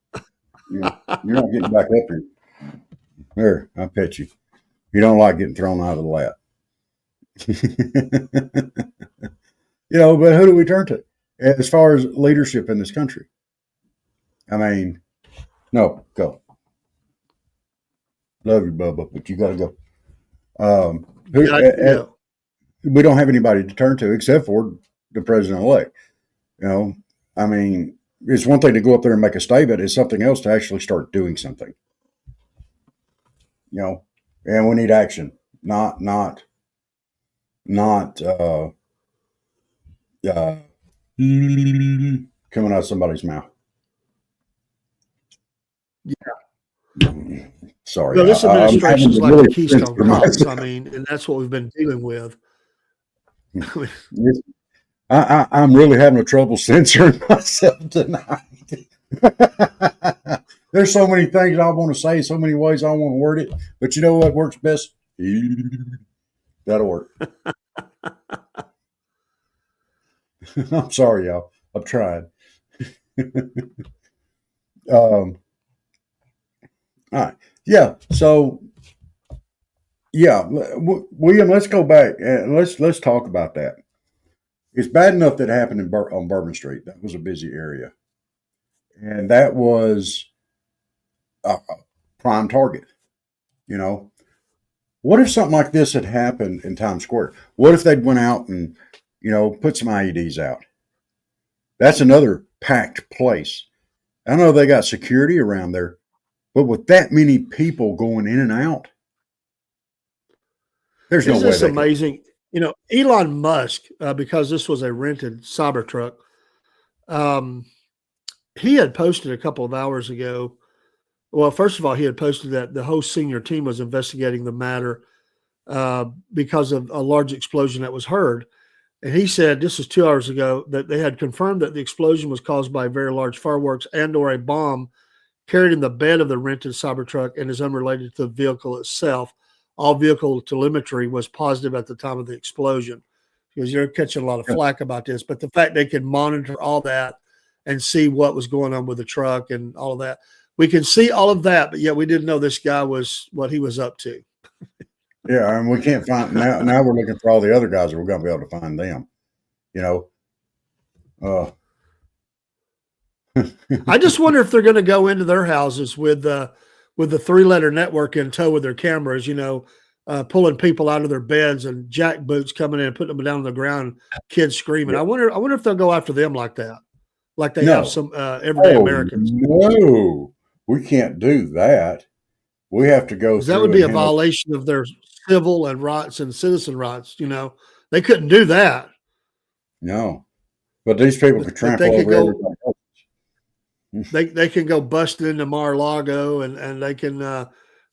You're not getting back up here. There, I pet you. You don't like getting thrown out of the lap. But who do we turn to as far as leadership in this country? I mean, no, go. Love you, Bubba, but you got to go. We don't have anybody to turn to except for the president-elect. I mean, it's one thing to go up there and make a statement. It's something else to actually start doing something. And we need action, not coming out of somebody's mouth. Yeah. Sorry. Well, this administration is like the Keystone Cops. I mean, and that's what we've been dealing with. I'm really having trouble censoring myself tonight. There's so many things I want to say, so many ways I want to word it. But you know what works best? That'll work. I'm sorry, y'all. I've tried. All right. Yeah. So, yeah, William, let's go back and let's talk about that. It's bad enough that it happened on Bourbon Street. That was a busy area, and that was a prime target. You know, what if something like this had happened in Times Square? What if they'd went out and put some IEDs out? That's another packed place. I know they got security around there, but with that many people going in and out, there's no Isn't way this they could. amazing? Elon Musk, because this was a rented Cybertruck, he had posted a couple of hours ago. Well, first of all, he had posted that the whole senior team was investigating the matter because of a large explosion that was heard. And he said, this is 2 hours ago, that they had confirmed that the explosion was caused by very large fireworks and or a bomb carried in the bed of the rented Cybertruck and is unrelated to the vehicle itself. All vehicle telemetry was positive at the time of the explosion, because you're catching a lot of flack about this. But the fact they can monitor all that and see what was going on with the truck and all of that, we can see all of that, but yet we didn't know this guy was what he was up to. Yeah, and we can't find now. Now we're looking for all the other guys, and we're going to be able to find them. Uh, I just wonder if they're going to go into their houses with the 3-letter network in tow with their cameras, pulling people out of their beds and jackboots coming in and putting them down on the ground, kids screaming. Yeah. I wonder if they'll go after them like that, like they No. have some everyday Americans. No, we can't do that. We have to go. That would be a violation of their civil and rights and citizen rights. They couldn't do that. No, but these people could trample over everybody else. They can go busting into Mar-a-Lago and they can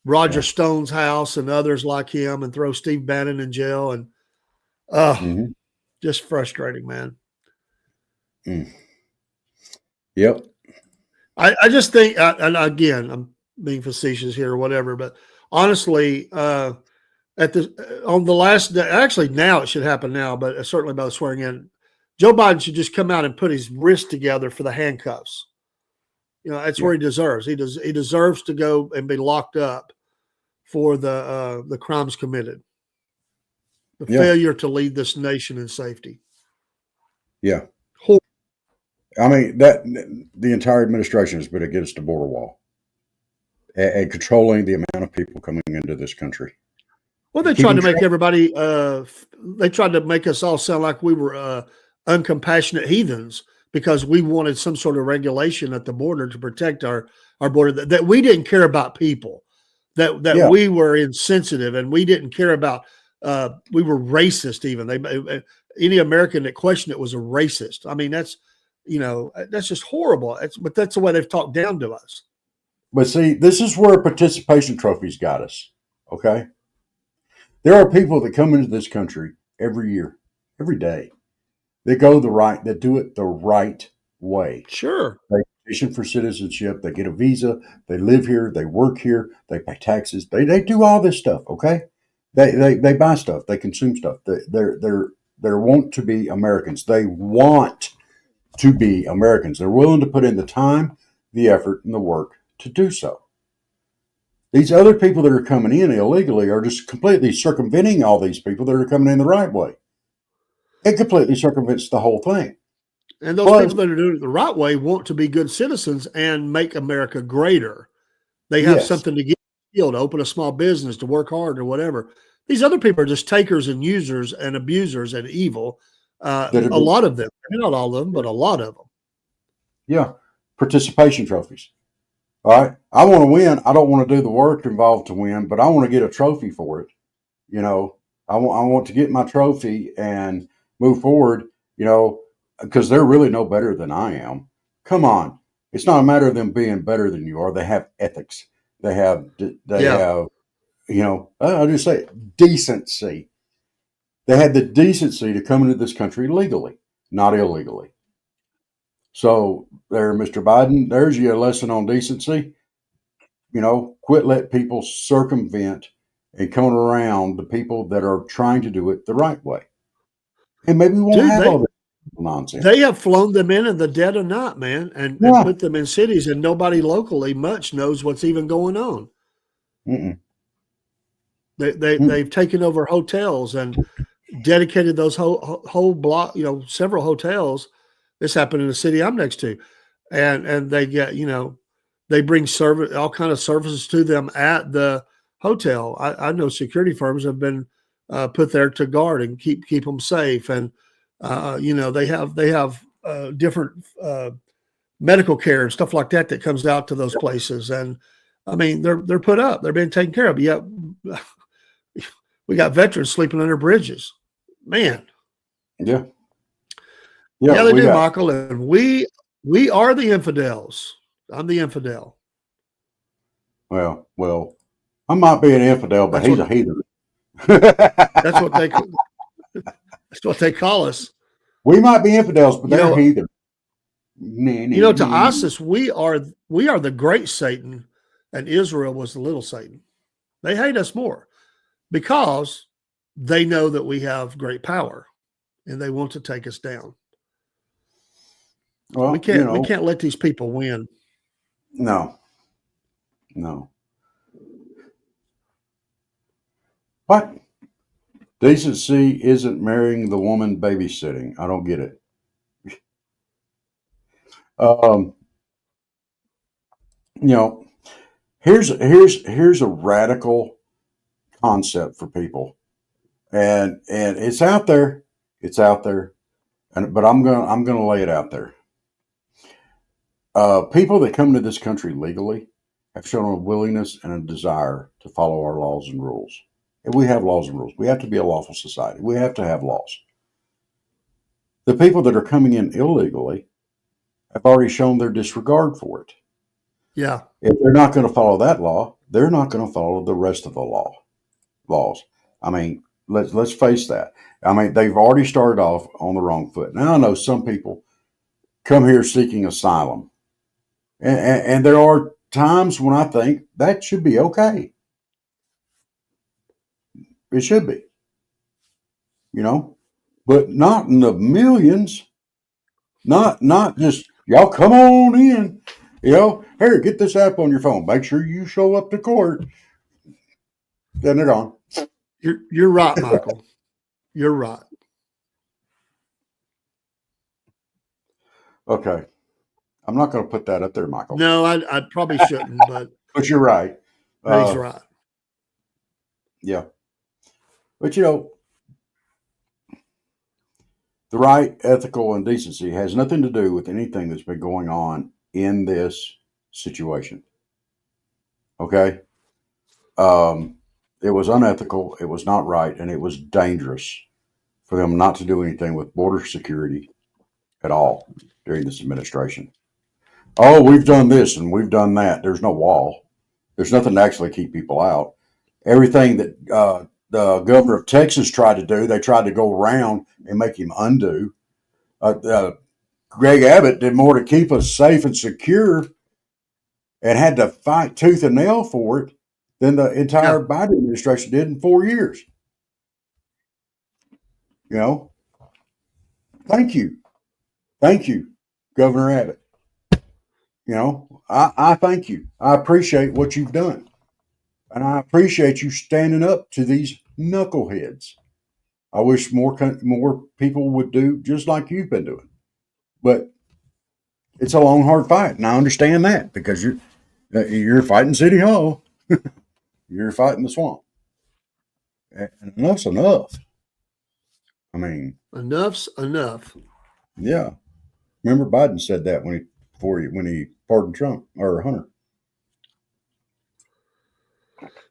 Roger Stone's house and others like him and throw Steve Bannon in jail and just frustrating, man. Yep. I just think, and again, I'm being facetious here or whatever, but honestly, on the last day, actually now it should happen now, but certainly by the swearing in, Joe Biden should just come out and put his wrist together for the handcuffs. That's where he deserves. He deserves to go and be locked up for the crimes committed, the failure to lead this nation in safety. Yeah. I mean, that the entire administration has been against the border wall and controlling the amount of people coming into this country. Well, they tried to make everybody. They tried to make us all sound like we were uncompassionate heathens because we wanted some sort of regulation at the border to protect our border. That we didn't care about people. That we were insensitive and we didn't care about. We were racist. Even any American that questioned it was a racist. I mean, that's just horrible. But that's the way they've talked down to us. But see, this is where participation trophies got us. Okay. There are people that come into this country every year, every day. They that do it the right way. Sure. They petition for citizenship. They get a visa. They live here. They work here. They pay taxes. They do all this stuff. Okay. They buy stuff. They consume stuff. They want to be Americans. They want to be Americans. They're willing to put in the time, the effort, and the work to do so. These other people that are coming in illegally are just completely circumventing all these people that are coming in the right way. It completely circumvents the whole thing. And those people that are doing it the right way want to be good citizens and make America greater. They have something to give, to open a small business, to work hard or whatever. These other people are just takers and users and abusers and evil. A lot of them, not all of them, but a lot of them. Yeah. Participation trophies. All right. I want to win. I don't want to do the work involved to win, but I want to get a trophy for it. I want to get my trophy and move forward, because they're really no better than I am. Come on. It's not a matter of them being better than you are. They have ethics. They have, I'll just say decency. They had the decency to come into this country legally, not illegally. So there, Mr. Biden, there's your lesson on decency. Quit letting people circumvent and come around the people that are trying to do it the right way. And maybe we won't have all this nonsense. They have flown them in the dead of night, man, and put them in cities, and nobody locally much knows what's even going on. Mm-mm. They've taken over hotels and dedicated those whole block, several hotels. This happened in the city I'm next to, and they get, they bring service, all kind of services to them at the hotel. I know security firms have been put there to guard and keep them safe, and they have different medical care and stuff like that comes out to those places, and I mean they're put up, they're being taken care of. Yet we got veterans sleeping under bridges, man. Yeah, they do, Michael, and we are the infidels. I'm the infidel. Well, I might be an infidel, but he's a heathen. That's what they call us. We might be infidels, but they're heathen. To ISIS, we are the great Satan, and Israel was the little Satan. They hate us more because they know that we have great power, and they want to take us down. Well, we can't let these people win. No. What? Decency isn't marrying the woman babysitting. I don't get it. Here's a radical concept for people, and it's out there. It's out there, but I'm gonna lay it out there. People that come to this country legally have shown a willingness and a desire to follow our laws and rules. And we have laws and rules. We have to be a lawful society. We have to have laws. The people that are coming in illegally have already shown their disregard for it. Yeah. If they're not going to follow that law, they're not going to follow the rest of the laws. I mean, let's face that. I mean, they've already started off on the wrong foot. Now I know some people come here seeking asylum, and there are times when I think that should be okay. It should be, but not in the millions. Not just y'all come on in. Here, get this app on your phone. Make sure you show up to court. Then they're gone. You're right, Michael. You're right. Okay. I'm not going to put that up there, Michael. No, I probably shouldn't, but but you're right. He's right. Yeah. But the right, ethical, and decency has nothing to do with anything that's been going on in this situation. Okay? It was unethical, it was not right, and it was dangerous for them not to do anything with border security at all during this administration. Oh, we've done this and we've done that. There's no wall. There's nothing to actually keep people out. Everything that the governor of Texas tried to do, they tried to go around and make him undo. Greg Abbott did more to keep us safe and secure and had to fight tooth and nail for it than the entire Biden administration did in 4 years. Thank you, Governor Abbott. I thank you. I appreciate what you've done. And I appreciate you standing up to these knuckleheads. I wish more people would do just like you've been doing. But it's a long, hard fight. And I understand that because you're fighting City Hall. You're fighting the swamp. And enough's enough. I mean, enough's enough. Yeah. Remember Biden said that when he pardoned Trump or Hunter.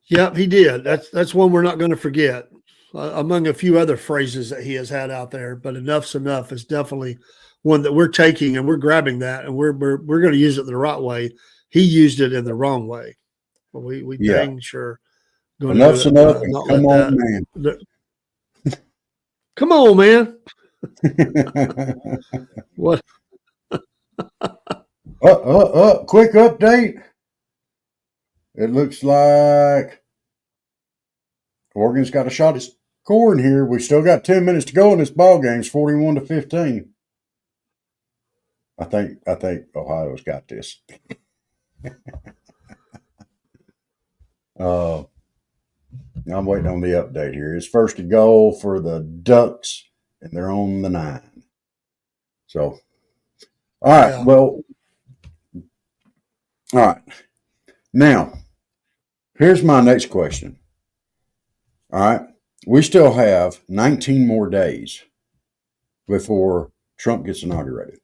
Yep, he did. That's one we're not going to forget, among a few other phrases that he has had out there. But enough's enough is definitely one that we're taking, and we're grabbing that, and we're going to use it the right way. He used it in the wrong way. But we dang sure. Enough's enough. And come on, man. Come on, man. What? Quick update. It looks like Oregon's got a shot at scoring here. We still got 10 minutes to go in this ball game. It's 41-15. I think Ohio's got this. I'm waiting on the update here. It's first to goal for the Ducks, and they're on the 9. So, all right. Yeah. Well, all right. Now, here's my next question. All right. We still have 19 more days before Trump gets inaugurated.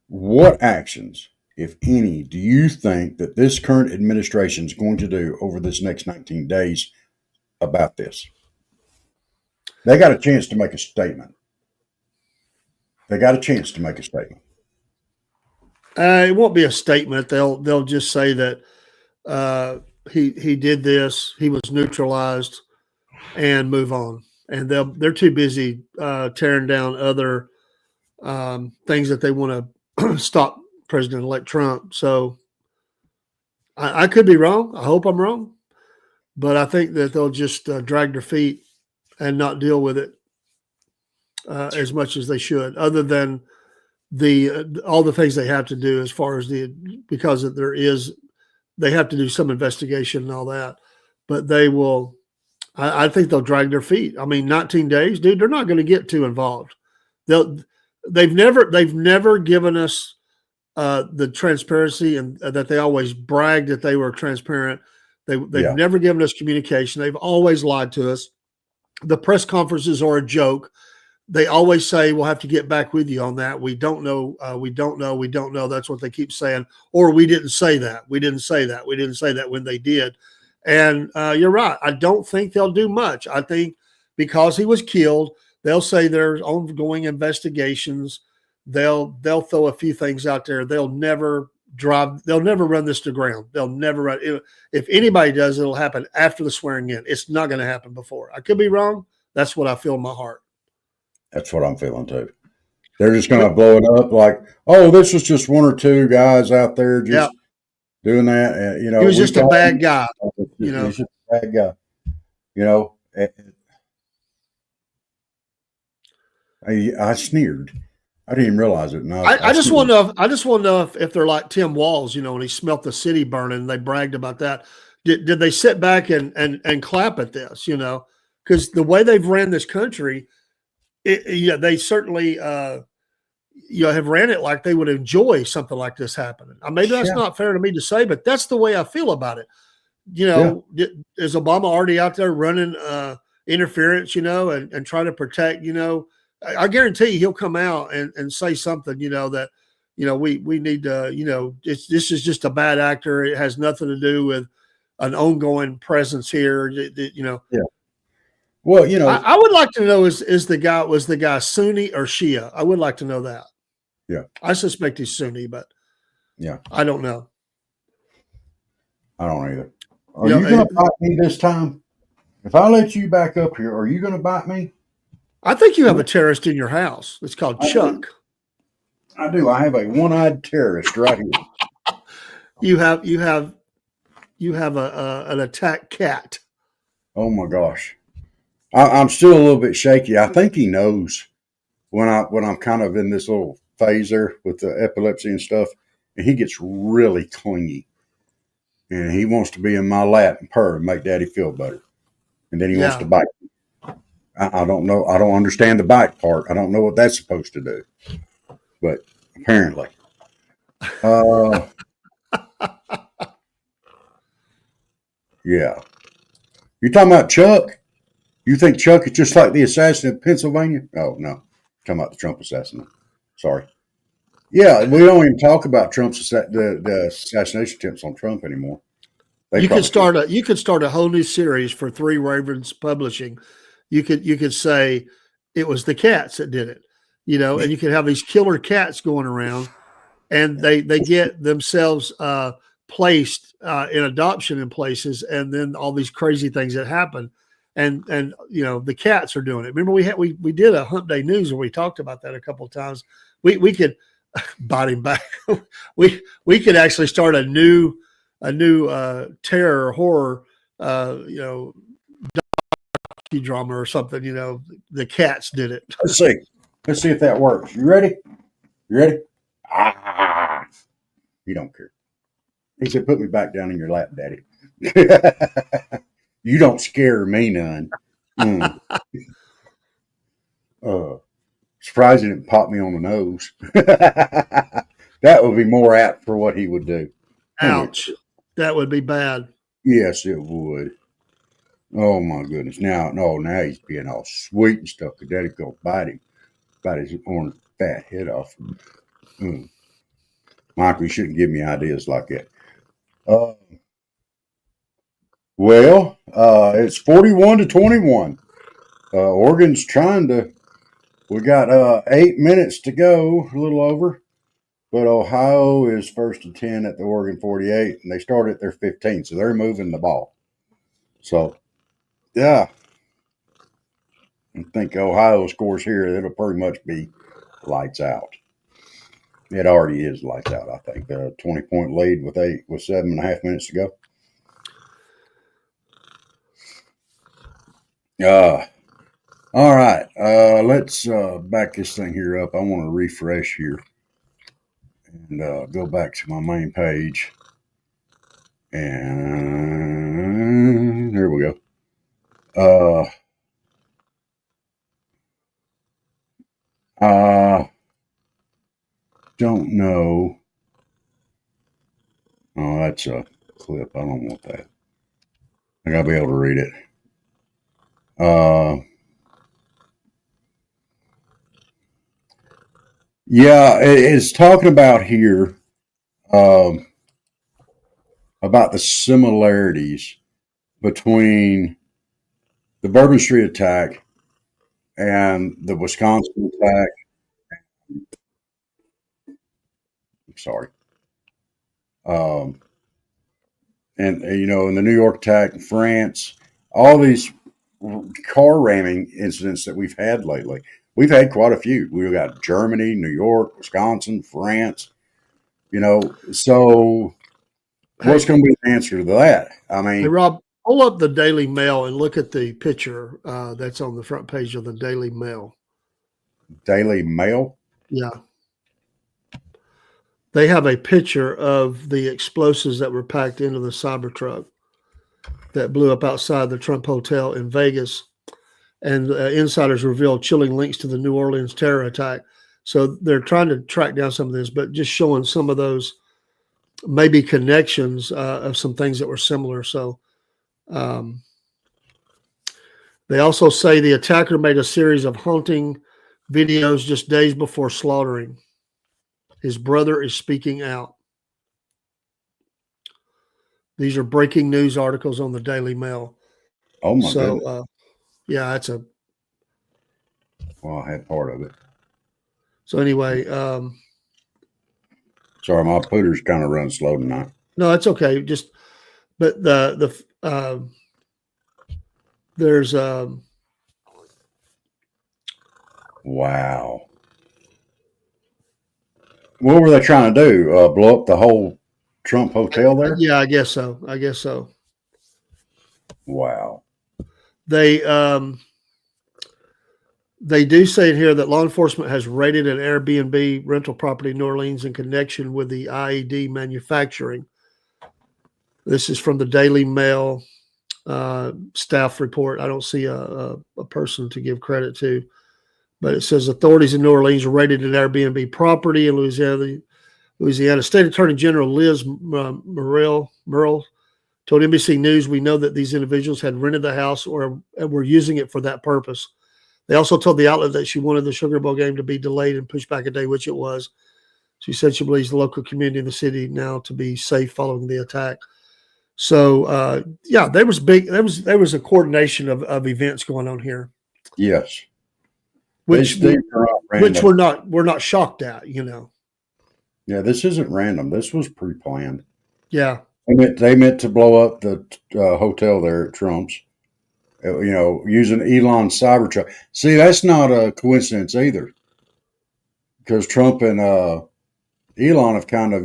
What actions, if any, do you think that this current administration is going to do over this next 19 days about this? They got a chance to make a statement. They got a chance to make a statement. It won't be a statement. They'll just say that he did this. He was neutralized, and move on. And they're too busy tearing down other things that they want to stop President-elect Trump. So I could be wrong. I hope I'm wrong, but I think that they'll just drag their feet and not deal with it as much as they should, other than all the things they have to do as far as because they have to do some investigation and all that, but they will. I think they'll drag their feet. I mean, 19 days, dude. They're not going to get too involved. They've never given us the transparency and that they always bragged that they were transparent. They've never given us communication. They've always lied to us. The press conferences are a joke. They always say, we'll have to get back with you on that. We don't know. We don't know. We don't know. That's what they keep saying. Or we didn't say that. We didn't say that. We didn't say that when they did. And you're right. I don't think they'll do much. I think because he was killed, they'll say there's ongoing investigations. They'll throw a few things out there. They'll never run this to ground. They'll never run. If anybody does, it'll happen after the swearing in. It's not going to happen before. I could be wrong. That's what I feel in my heart. That's what I'm feeling too. They're just going to blow it up like, oh, this was just one or two guys out there just doing that. You know, he was just a bad guy. You know, he's just a bad guy. You know, I sneered. I didn't even realize it. No, I just want to know if they're like Tim Walz, you know, when he smelt the city burning and they bragged about that. Did they sit back and clap at this, you know? Because the way they've ran this country, they certainly have ran it like they would enjoy something like this happening. Maybe that's not fair to me to say, but that's the way I feel about it. You know, is Obama already out there running interference, you know, and trying to protect, you know? I guarantee you he'll come out and say something, you know, that, you know, we need to, you know, this is just a bad actor. It has nothing to do with an ongoing presence here, you know. Yeah. Well, you know, I would like to know was the guy Sunni or Shia? I would like to know that. Yeah. I suspect he's Sunni, but I don't know. I don't either. Are you going to bite me this time? If I let you back up here, are you going to bite me? I think you have a terrorist in your house. It's called Chuck. I do. I have a one-eyed terrorist right here. You have an attack cat. Oh my gosh. I'm still a little bit shaky. I think he knows when I'm kind of in this little phase there with the epilepsy and stuff, and he gets really clingy, and he wants to be in my lap and purr and make Daddy feel better, and then he wants to bite me. I don't know. I don't understand the bite part. I don't know what that's supposed to do, but apparently, yeah. You talking about Chuck? You think Chuck is just like the assassin of Pennsylvania? Oh, no. Talking about the Trump assassin. Sorry. Yeah, we don't even talk about Trump's the assassination attempts on Trump anymore. You could start a whole new series for Three Ravens Publishing. You could say it was the cats that did it, you know, and you could have these killer cats going around, and they get themselves placed in adoption in places, and then all these crazy things that happen. And you know, the cats are doing it. Remember we did a Humpday News where we talked about that a couple of times. We could bite him back. we could actually start a new terror horror you know, drama or something. You know, the cats did it. Let's see if that works. You ready? Ah, you don't care. He said, "Put me back down in your lap, Daddy." You don't scare me none. Mm. Surprised he didn't pop me on the nose. That would be more apt for what he would do. Ouch. That would be bad. Yes, it would. Oh my goodness! Now, no, now he's being all sweet and stuff. Cause Daddy go bite his orange fat head off. Mm. Michael, you shouldn't give me ideas like that. Uh, it's 41-21. Oregon's trying to. We got 8 minutes to go, a little over. But Ohio is first and 10 at the Oregon 48, and they start at their 15, so they're moving the ball. So, yeah, I think Ohio scores here. It'll pretty much be lights out. It already is lights out, I think. 20-point lead with 7.5 minutes to go. All right. Let's back this thing here up. I want to refresh here and go back to my main page. And there we go. Don't know. Oh, that's a clip. I don't want that. I gotta be able to read it. Yeah, it's talking about here about the similarities between the Bourbon Street attack and the Wisconsin attack. I'm sorry. And in the New York attack in France, all these car ramming incidents that we've had lately. We've had quite a few. We've got Germany, New York, Wisconsin, France. So what's going to be the answer to that? I Hey, mean, Rob, pull up the Daily Mail and look at the picture that's on the front page of the Daily Mail. Daily Mail? Yeah. They have a picture of the explosives that were packed into the Cybertruck that blew up outside the Trump Hotel in Vegas. And insiders revealed chilling links to the New Orleans terror attack. So they're trying to track down some of this, but just showing some of those maybe connections of some things that were similar. So they also say the attacker made a series of haunting videos just days before slaughtering. His brother is speaking out. These are breaking news articles on the Daily Mail. Oh, my goodness. Yeah, that's a. Well, I had part of it. So anyway. Sorry, my pooter's kind of run slow tonight. No, that's okay. But there's wow. What were they trying to do? Blow up the whole Trump hotel there? Yeah, I guess so. Wow. They do say in here that law enforcement has raided an Airbnb rental property in New Orleans in connection with the IED manufacturing. This is from the Daily Mail staff report. I don't see a person to give credit to, but it says authorities in New Orleans raided an Airbnb property in Louisiana. State Attorney General Liz Murrill told NBC News, "We know that these individuals had rented the house or were using it for that purpose." They also told the outlet that she wanted the Sugar Bowl game to be delayed and pushed back a day, which it was. She said she believes the local community in the city now to be safe following the attack. So, there was a coordination of events going on here. Yes. Which we're not shocked at, Yeah, this isn't random. This was pre-planned. Yeah. They meant to blow up the hotel there at Trump's. Using Elon's Cybertruck. See, that's not a coincidence either, because Trump and Elon have kind of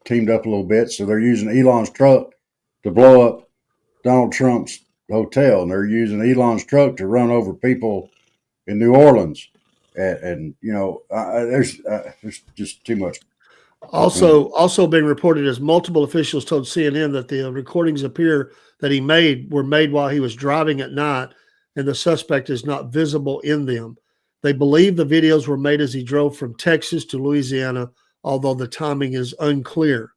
teamed up a little bit, so they're using Elon's truck to blow up Donald Trump's hotel, and they're using Elon's truck to run over people in New Orleans, and there's just too much. Also being reported as multiple officials told CNN that the recordings appear that he made were made while he was driving at night, and the suspect is not visible in them. They believe the videos were made as he drove from Texas to Louisiana, although the timing is unclear.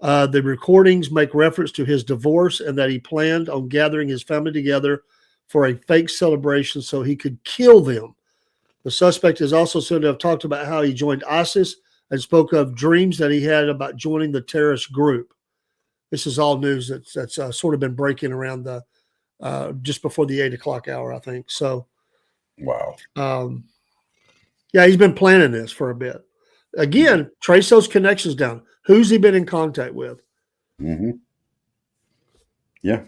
The recordings make reference to his divorce and that he planned on gathering his family together for a fake celebration so he could kill them. The suspect is also said to have talked about how he joined ISIS and spoke of dreams that he had about joining the terrorist group. This is all news that's sort of been breaking around the just before the 8 o'clock hour, I think. So, Wow. Yeah, he's been planning this for a bit. Again, trace those connections down. Who's he been in contact with? Mm-hmm. Yeah.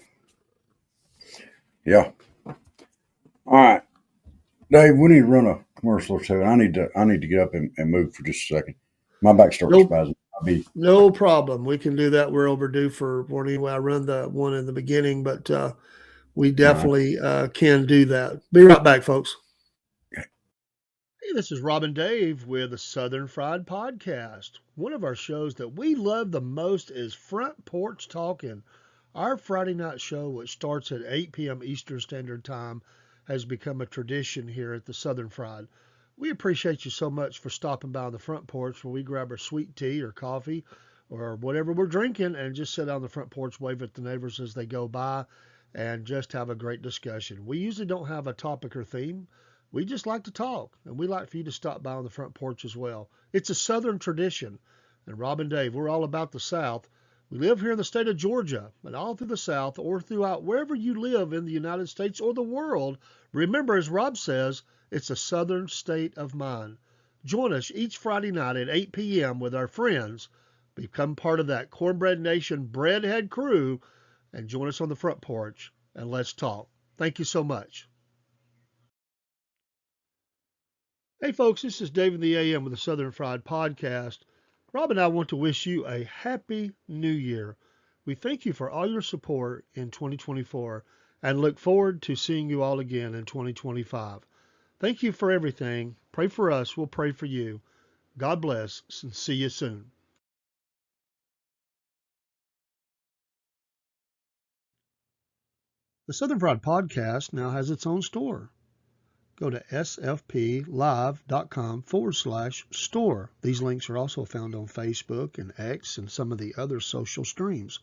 Yeah. All right, Dave. We need to run a commercial or two. I need to get up and move for just a second. My back starts spazzing. No problem. We can do that. We're overdue for one anyway. I run the one in the beginning, but we definitely can do that. Be right back, folks. Hey, this is Robin Dave with the Southern Fried Podcast. One of our shows that we love the most is Front Porch Talking. Our Friday night show, which starts at 8 p.m. Eastern Standard Time, has become a tradition here at the Southern Fried. We appreciate you so much for stopping by on the front porch where we grab our sweet tea or coffee or whatever we're drinking and just sit on the front porch, wave at the neighbors as they go by, and just have a great discussion. We usually don't have a topic or theme. We just like to talk, and we like for you to stop by on the front porch as well. It's a Southern tradition. And Rob and Dave, we're all about the South. We live here in the state of Georgia, and all through the South or throughout wherever you live in the United States or the world, remember, as Rob says, it's a Southern state of mind. Join us each Friday night at 8 p.m. with our friends. Become part of that Cornbread Nation Breadhead crew, and join us on the front porch, and let's talk. Thank you so much. Hey folks, this is Dave in the AM with the Southern Fried Podcast. Rob and I want to wish you a happy new year. We thank you for all your support in 2024 and look forward to seeing you all again in 2025. Thank you for everything. Pray for us. We'll pray for you. God bless and see you soon. The Southern Fried Podcast now has its own store. Go to sfplive.com/store. These links are also found on Facebook and X and some of the other social streams.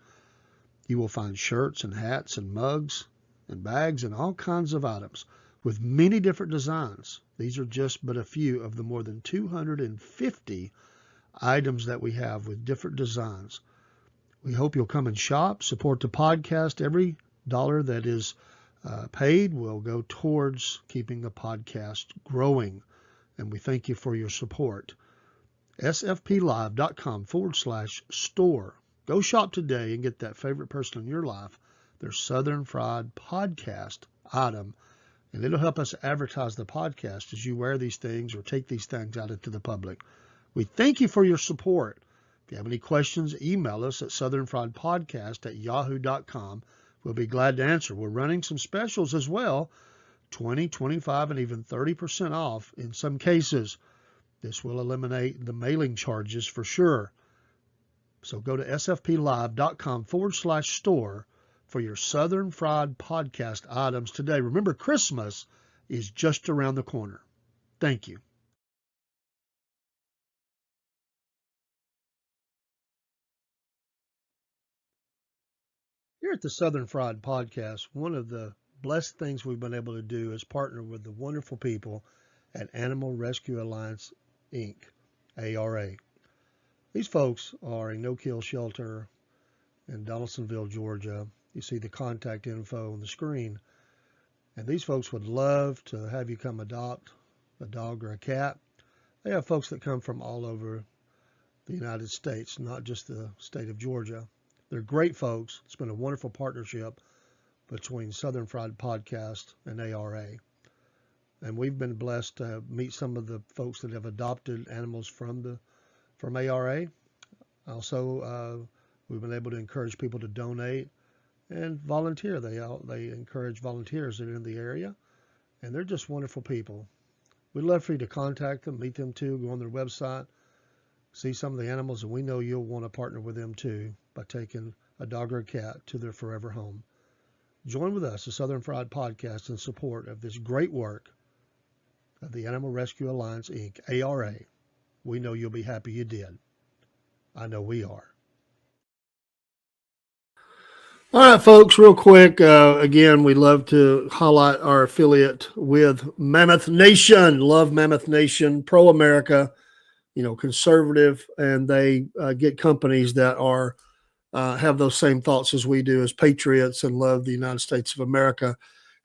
You will find shirts and hats and mugs and bags and all kinds of items with many different designs. These are just but a few of the more than 250 items that we have with different designs. We hope you'll come and shop, support the podcast. Every dollar that is paid will go towards keeping the podcast growing, and we thank you for your support. sfplive.com/store. Go shop today and get that favorite person in your life their Southern Fried Podcast item, and it'll help us advertise the podcast as you wear these things or take these things out into the public. We thank you for your support. If you have any questions, email us at southernfriedpodcast@yahoo.com. We'll be glad to answer. We're running some specials as well, 20, 25, and even 30% off in some cases. This will eliminate the mailing charges for sure. So go to sfplive.com/store for your Southern Fried Podcast items today. Remember, Christmas is just around the corner. Thank you. Here at the Southern Fried Podcast, one of the blessed things we've been able to do is partner with the wonderful people at Animal Rescue Alliance, Inc., ARA. These folks are a no-kill shelter in Donaldsonville, Georgia. You see the contact info on the screen. And these folks would love to have you come adopt a dog or a cat. They have folks that come from all over the United States, not just the state of Georgia. They're great folks. It's been a wonderful partnership between Southern Fried Podcast and ARA. And we've been blessed to meet some of the folks that have adopted animals from ARA. Also, we've been able to encourage people to donate and volunteer. They encourage volunteers that are in the area, and they're just wonderful people. We'd love for you to contact them, meet them too, go on their website, see some of the animals, and we know you'll want to partner with them too by taking a dog or a cat to their forever home. Join with us, the Southern Fried Podcast, in support of this great work of the Animal Rescue Alliance, Inc., ARA. We know you'll be happy you did. I know we are. All right, folks, real quick. Again, we love to highlight our affiliate with Mammoth Nation. Love Mammoth Nation, pro-America, conservative, and they get companies that are have those same thoughts as we do as patriots and love the United States of America.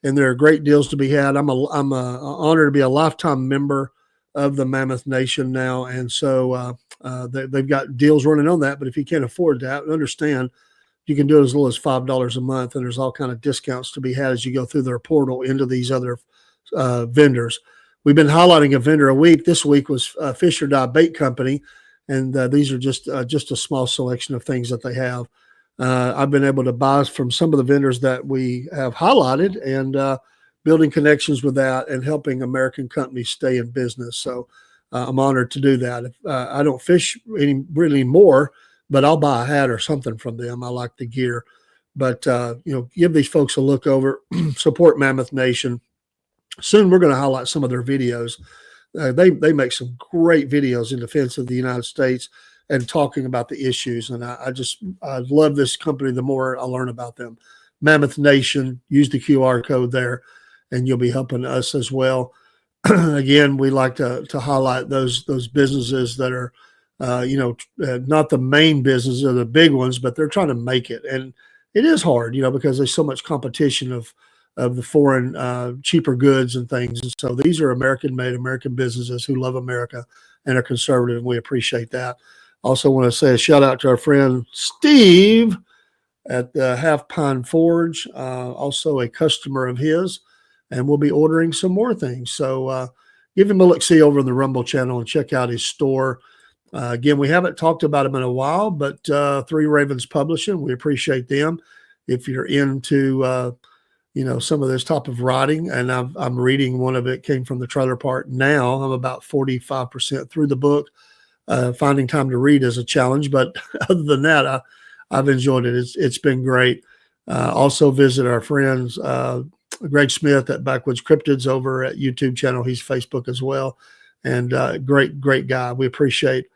And there are great deals to be had. I'm honored to be a lifetime member of the Mammoth Nation now, and so they've got deals running on that. But if you can't afford that, understand you can do it as little as $5 a month, and there's all kind of discounts to be had as you go through their portal into these other vendors. We've been highlighting a vendor a week. This week was Fisher Dye Bait Company, and these are just a small selection of things that they have. I've been able to buy from some of the vendors that we have highlighted, and building connections with that and helping American companies stay in business. So I'm honored to do that. I don't fish really more, but I'll buy a hat or something from them. I like the gear. But, give these folks a look over, support Mammoth Nation. Soon we're going to highlight some of their videos. They make some great videos in defense of the United States and talking about the issues. And I love this company the more I learn about them. Mammoth Nation, use the QR code there, and you'll be helping us as well. Again, we like to highlight those businesses that are not the main businesses or the big ones, but they're trying to make it. And it is hard, because there's so much competition of the foreign cheaper goods and things. And so these are American-made, American businesses who love America and are conservative, and we appreciate that. Also want to say a shout out to our friend Steve at the Half Pine Forge, also a customer of his, and we'll be ordering some more things. So give him a look-see over in the Rumble channel and check out his store. Again, we haven't talked about them in a while, but Three Ravens Publishing, we appreciate them. If you're into, some of this type of writing, and I'm reading one of it, came from the Trailer Park now. I'm about 45% through the book. Finding time to read is a challenge, but other than that, I've enjoyed it. It's been great. Also visit our friends, Greg Smith at Backwoods Cryptids over at YouTube channel. He's Facebook as well. And great guy. We appreciate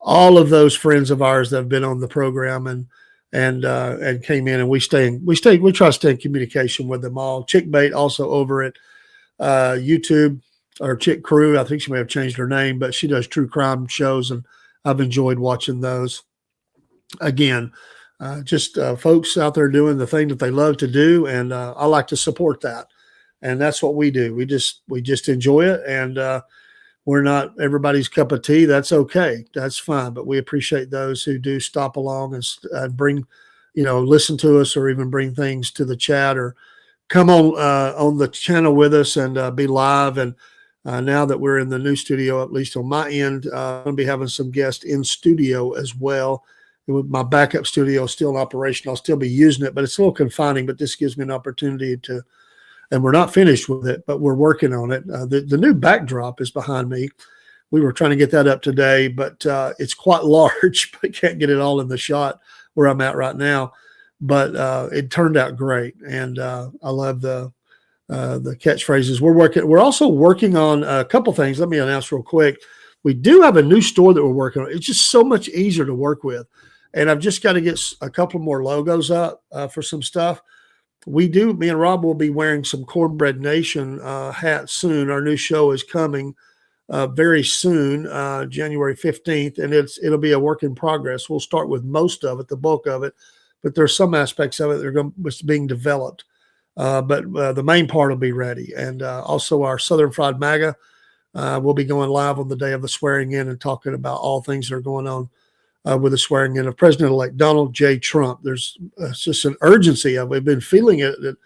all of those friends of ours that have been on the program and came in, and we try to stay in communication with them all. Chick Bait also over at YouTube, or Chick Crew. I think she may have changed her name, but she does true crime shows, and I've enjoyed watching those. Again, just folks out there doing the thing that they love to do, and I like to support that. And that's what we do. We just enjoy it, and we're not everybody's cup of tea. That's okay. That's fine. But we appreciate those who do stop along and bring, listen to us, or even bring things to the chat, or come on the channel with us and be live. And now that we're in the new studio, at least on my end, I'm going to be having some guests in studio as well. My backup studio is still in operation. I'll still be using it, but it's a little confining. But this gives me an opportunity to. And we're not finished with it, but we're working on it. The new backdrop is behind me. We were trying to get that up today, but it's quite large, but can't get it all in the shot where I'm at right now. But it turned out great, and I love the catchphrases. We're also working on a couple things. Let me announce real quick. We do have a new store that we're working on. It's just so much easier to work with, and I've just got to get a couple more logos up for some stuff. Me and Rob will be wearing some Cornbread Nation hats soon. Our new show is coming very soon, January 15th, and it'll be a work in progress. We'll start with most of it, the bulk of it, but there's some aspects of it that are being developed. But the main part will be ready. And also our Southern Fried MAGA will be going live on the day of the swearing in and talking about all things that are going on with the swearing in of President-elect Donald J. Trump. There's just an urgency. We've been feeling it. That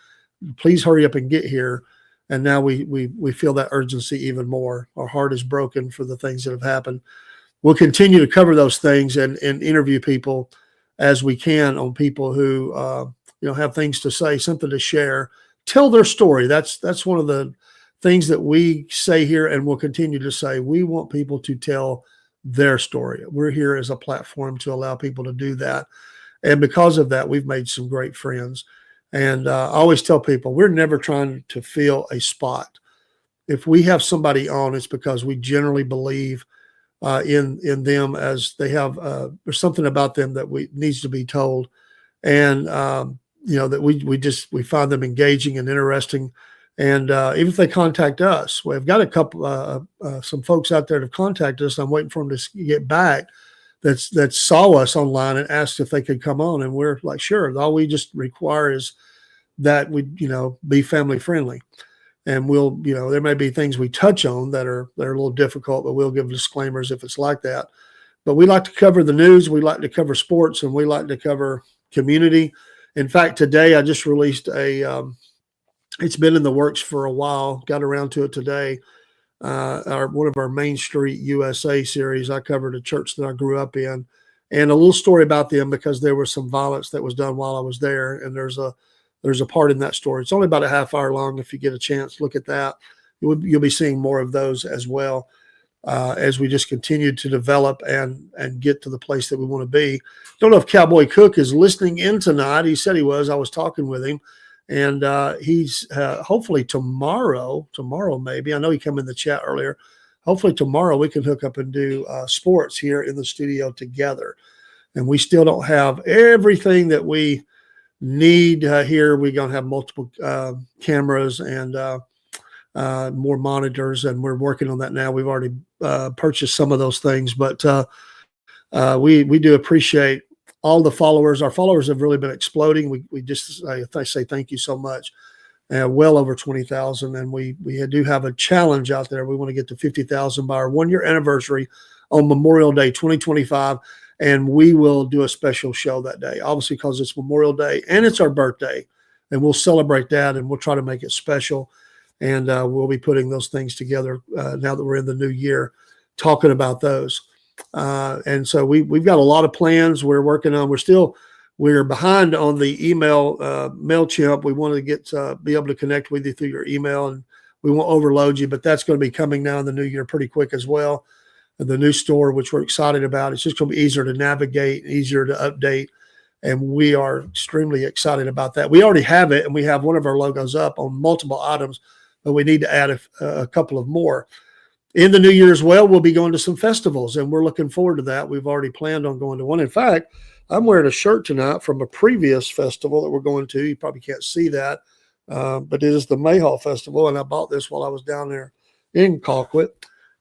please hurry up and get here. And now we feel that urgency even more. Our heart is broken for the things that have happened. We'll continue to cover those things and interview people as we can on people who have things to say, something to share, tell their story. That's one of the things that we say here, and we'll continue to say. We want people to tell their story. We're here as a platform to allow people to do that. And because of that, we've made some great friends. And I always tell people, we're never trying to fill a spot. If we have somebody on, it's because we generally believe in them, as they have there's something about them that needs to be told, and that we find them engaging and interesting. And even if they contact us, we've got a couple some folks out there that have contacted us. I'm waiting for them to get back. That saw us online and asked if they could come on, and we're like, sure. All we just require is that we be family friendly. And we'll, there may be things we touch on that are a little difficult, but we'll give disclaimers if it's like that. But we like to cover the news, we like to cover sports, and we like to cover community. In fact, today I just released it's been in the works for a while, got around to it today. One of our Main Street USA series. I covered a church that I grew up in, and a little story about them because there was some violence that was done while I was there, and there's a part in that story. It's only about a half hour long. If you get a chance, look at that. You'll be seeing more of those as well as we just continue to develop and get to the place that we want to be. Don't know if Cowboy Cook is listening in tonight. He said he was. I was talking with him, and he's hopefully tomorrow maybe. I know he came in the chat earlier. Hopefully tomorrow we can hook up and do sports here in the studio together. And we still don't have everything that we need here. We're going to have multiple cameras and more monitors, and we're working on that now. We've already purchased some of those things, but we do appreciate all the followers. Our followers have really been exploding. We just say thank you so much. Well over 20,000, and we do have a challenge out there. We want to get to 50,000 by our 1-year anniversary on Memorial Day 2025. And we will do a special show that day, obviously, because it's Memorial Day and it's our birthday. And we'll celebrate that, and we'll try to make it special. And we'll be putting those things together now that we're in the new year, talking about those. And so we've got a lot of plans we're working on. We're behind on the email MailChimp. We want to get be able to connect with you through your email, and we won't overload you, but that's going to be coming now in the new year pretty quick as well. The new store, which we're excited about. It's just going to be easier to navigate, easier to update, and we are extremely excited about that. We already have it, and we have one of our logos up on multiple items, but we need to add a couple of more. In the new year as well, we'll be going to some festivals, and we're looking forward to that. We've already planned on going to one. In fact, I'm wearing a shirt tonight from a previous festival that we're going to. You probably can't see that, but it is the Mayhaw Festival, and I bought this while I was down there in Colquitt.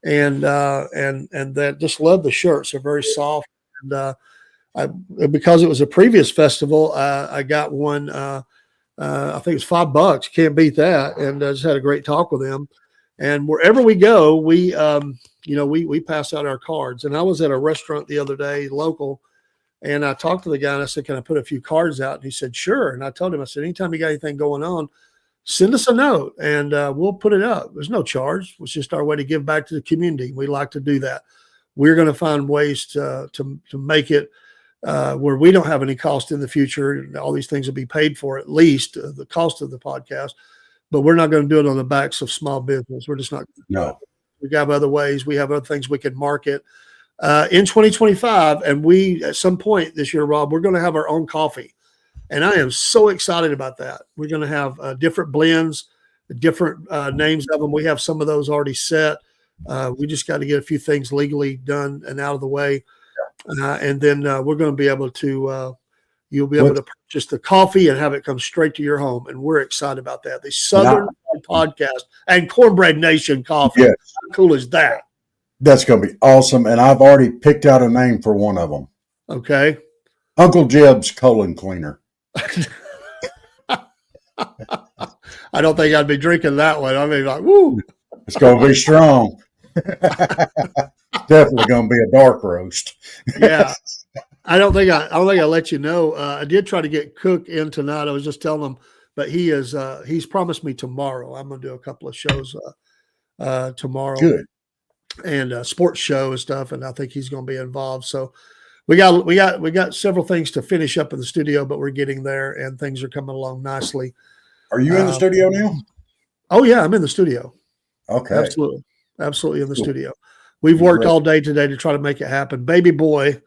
And that just love the shirts. They're very soft. And because it was a previous festival, I got one. I think it's $5. Can't beat that. And I just had a great talk with them. And wherever we go, we pass out our cards. And I was at a restaurant the other day, local, and I talked to the guy and I said, "Can I put a few cards out?" And he said, "Sure." And I told him, I said, "Anytime you got anything going on, send us a note and we'll put it up. There's no charge. It's just our way to give back to the community. We like to do that. We're going to find ways to make it where we don't have any cost in the future. All these things will be paid for, at least the cost of the podcast, but we're not going to do it on the backs of small business. We're just not. No. We have other ways. We have other things we can market in 2025. And we, at some point this year, Rob, we're going to have our own coffee. And I am so excited about that. We're going to have different blends, different names of them. We have some of those already set. We just got to get a few things legally done and out of the way. And then we're going to be able to, you'll be able to purchase the coffee and have it come straight to your home. And we're excited about that. The Southern Podcast and Cornbread Nation coffee. Yes. How cool is that? That's going to be awesome. And I've already picked out a name for one of them. Okay. Uncle Jeb's Colon Cleaner. I don't think I'd be drinking that one. I mean, like, woo. It's going to be strong. Definitely going to be a dark roast. Yeah. I don't think I let you know. I did try to get Cook in tonight. I was just telling him, but he's promised me tomorrow. I'm going to do a couple of shows tomorrow. Good. And a sports show and stuff. And I think he's going to be involved. So we got several things to finish up in the studio, but we're getting there and things are coming along nicely. Are you in the studio now? Oh yeah, I'm in the studio. Okay. Absolutely in the studio. we've worked all day today to try to make it happen. Baby boy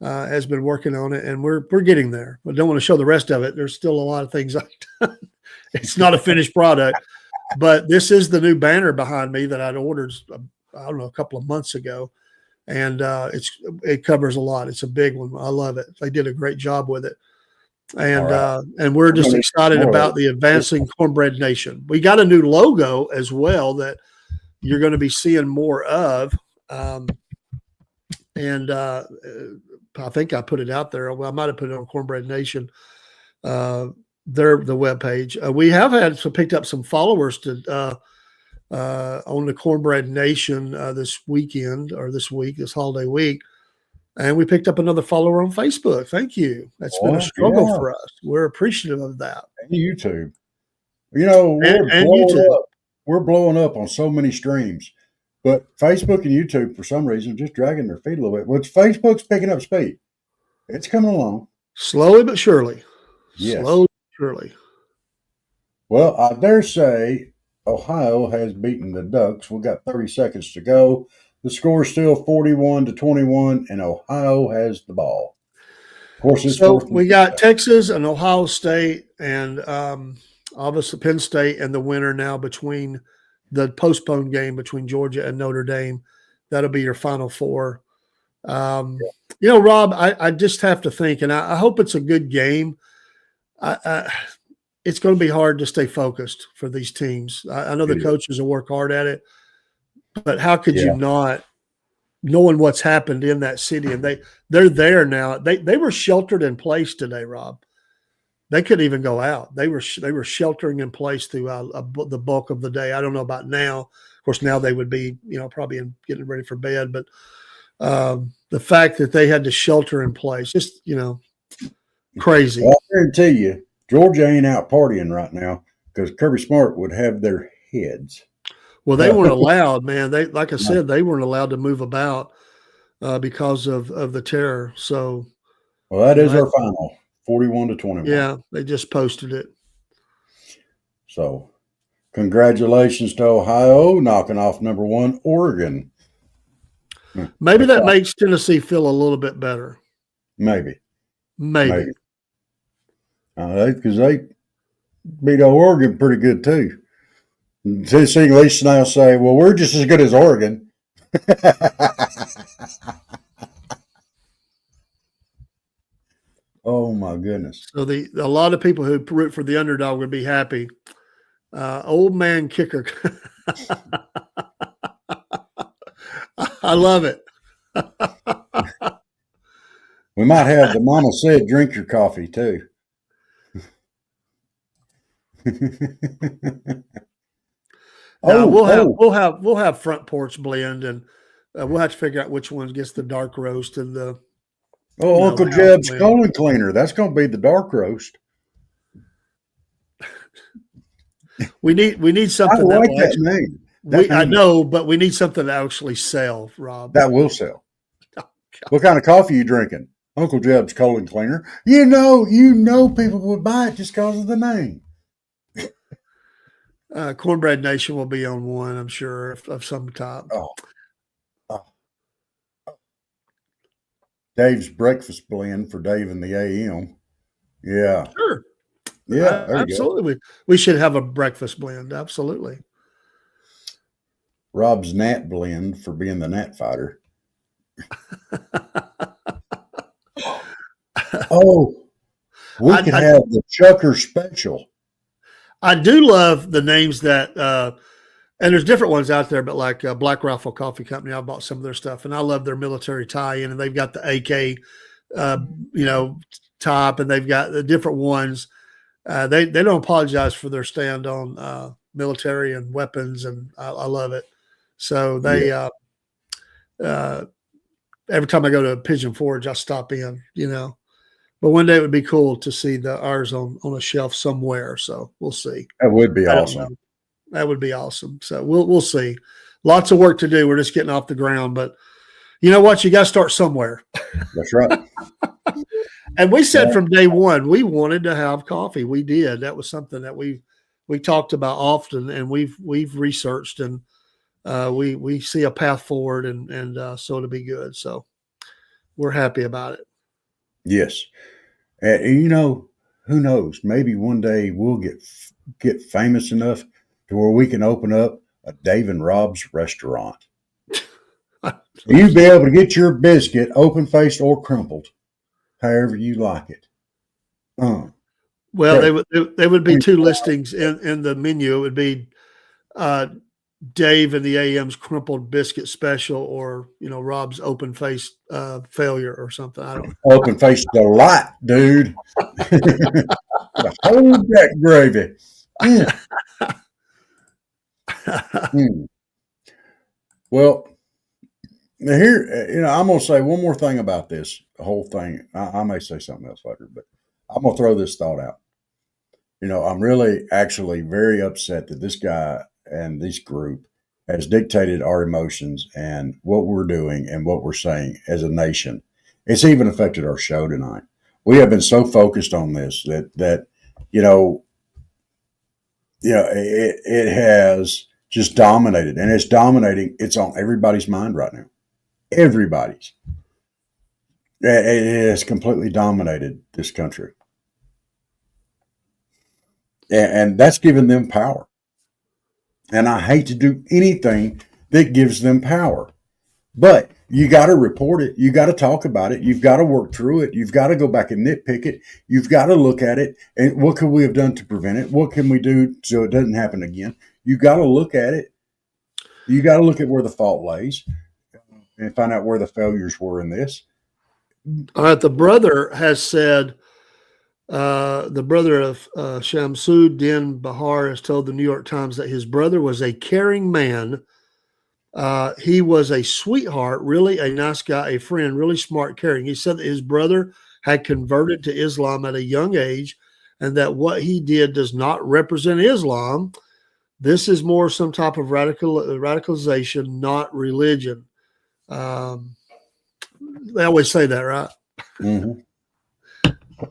has been working on it, and we're getting there. I don't want to show the rest of it. There's still a lot of things I've done. It's not a finished product, but this is the new banner behind me that I'd ordered, I don't know, a couple of months ago. And it covers a lot. It's a big one. I love it. They did a great job with it. And we're just excited about the Advancing Cornbread Nation. We got a new logo as well that you're going to be seeing more of. I think I put it out there. Well, I might have put it on Cornbread Nation, the webpage. We have picked up some followers to on the Cornbread Nation this weekend or this holiday week. And we picked up another follower on Facebook. Thank you. That's been a struggle for us. We're appreciative of that. And YouTube. You know, we're blowing up on so many streams. But Facebook and YouTube, for some reason, just dragging their feet a little bit. Which Facebook's picking up speed. It's coming along. Slowly but surely. Yes. Slowly but surely. Well, I dare say Ohio has beaten the Ducks. We've got 30 seconds to go. The score is still 41-21, and Ohio has the ball. Of course, so we got Texas and Ohio State, and obviously Penn State, and the winner now between the postponed game between Georgia and Notre Dame. That'll be your Final Four. You know, Rob, I just have to think, and I hope it's a good game. It's going to be hard to stay focused for these teams. I know the coaches will work hard at it. But how could you not, knowing what's happened in that city, and they're there now. They were sheltered in place today, Rob. They couldn't even go out. They were sheltering in place throughout the bulk of the day. I don't know about now. Of course, now they would be, probably getting ready for bed. But the fact that they had to shelter in place, just crazy. Well, I guarantee you, Georgia ain't out partying right now because Kirby Smart would have their heads. Well, they weren't allowed, man. They, like I said, they weren't allowed to move about because of the terror. So, well, that is our final, 41-21. Yeah, they just posted it. So, congratulations to Ohio knocking off number 1 Oregon. Maybe that makes Tennessee feel a little bit better. Maybe. Because they beat Oregon pretty good too. Tennessee at least now say, well, we're just as good as Oregon. Oh, my goodness. So a lot of people who root for the underdog would be happy. Old man kicker. I love it. We might have the mama said, drink your coffee too. We'll have front porch blend, and we'll have to figure out which one gets the dark roast and the. Uncle Jeb's colon cleaner. That's going to be the dark roast. We need something. I like that name. I know, but we need something to actually sell, Rob. That will sell. Oh, what kind of coffee are you drinking? Uncle Jeb's colon cleaner. You know, people would buy it just because of the name. Cornbread Nation will be on one, I'm sure, of some type. Oh. Dave's breakfast blend for Dave and the AM. Yeah. Sure. Yeah, absolutely. We should have a breakfast blend. Absolutely. Rob's Nat blend for being the Nat fighter. We could have the Chucker special. I do love the names that, and there's different ones out there, but like Black Rifle Coffee Company, I bought some of their stuff, and I love their military tie-in, and they've got the AK, top, and they've got the different ones. They don't apologize for their stand on military and weapons, and I love it. So they, every time I go to Pigeon Forge, I stop in, But one day it would be cool to see ours on a shelf somewhere. So we'll see. That would be awesome. That would be awesome. So we'll see. Lots of work to do. We're just getting off the ground, but you know what? You got to start somewhere. That's right. And we said from day one, we wanted to have coffee. We did. That was something that we talked about often, and we've researched, and we see a path forward, and so it'll be good. So we're happy about it. Yes. And, who knows? Maybe one day we'll get famous enough to where we can open up a Dave and Rob's restaurant. You'd be able to get your biscuit open faced or crumpled, however you like it. Well, they would be two listings in the menu. It would be Dave and the AM's crumpled biscuit special, or Rob's open faced failure or something. I don't. Open faced delight, dude. Hold that gravy. Well, here, I'm going to say one more thing about this whole thing. I may say something else later, but I'm going to throw this thought out. I'm really actually very upset that this guy and this group has dictated our emotions and what we're doing and what we're saying as a nation. It's even affected our show tonight. We have been so focused on this that it has just dominated, and it's dominating. It's on everybody's mind right now. Everybody's. It has completely dominated this country. And that's given them power. And I hate to do anything that gives them power. But you got to report it. You got to talk about it. You've got to work through it. You've got to go back and nitpick it. You've got to look at it. And what could we have done to prevent it? What can we do so it doesn't happen again? You got to look at it. You got to look at where the fault lays and find out where the failures were in this. All right. The brother has said, the brother of Shamsuddin Bahar has told the New York Times that his brother was a caring man. He was a sweetheart, really a nice guy, a friend, really smart, caring. He said that his brother had converted to Islam at a young age and that what he did does not represent Islam. This is more some type of radicalization, not religion. They always say that, right? Mm-hmm.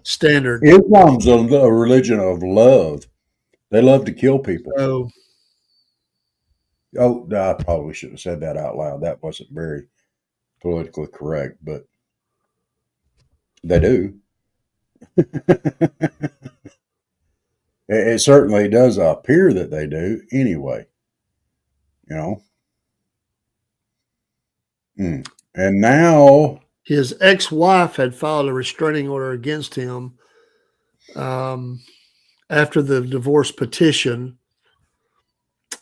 Standard. Islam's a religion of love. They love to kill people. Oh, I probably should have said that out loud. That wasn't very politically correct, but they do. It certainly does appear that they do anyway. And now his ex-wife had filed a restraining order against him after the divorce petition.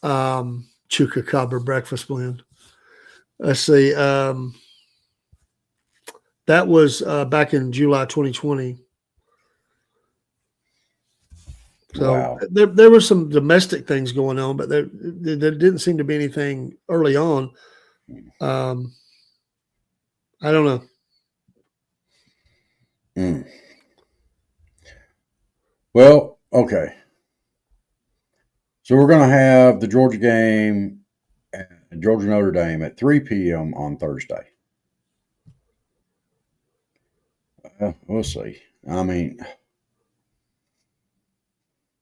Chupacabra breakfast blend. Let's see. That was back in July 2020. So wow. There were some domestic things going on, but there didn't seem to be anything early on. I don't know. Well, okay. So we're going to have the Georgia game, Georgia Notre Dame at 3 p.m. on Thursday. We'll see. I mean,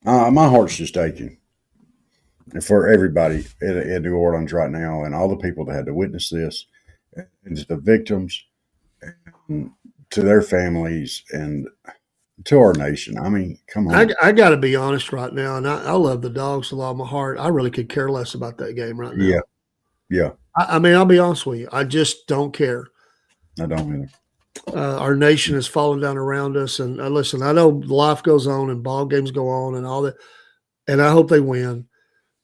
my heart's just aching for everybody in New Orleans right now, and all the people that had to witness this, and to the victims, and to their families, and to our nation. I mean, come on. I got to be honest right now, and I love the Dogs with all my heart. I really could care less about that game right now. Yeah. I mean, I'll be honest with you. I just don't care. I don't either. Our nation is falling down around us, and listen, I know life goes on and ball games go on and all that, and I hope they win.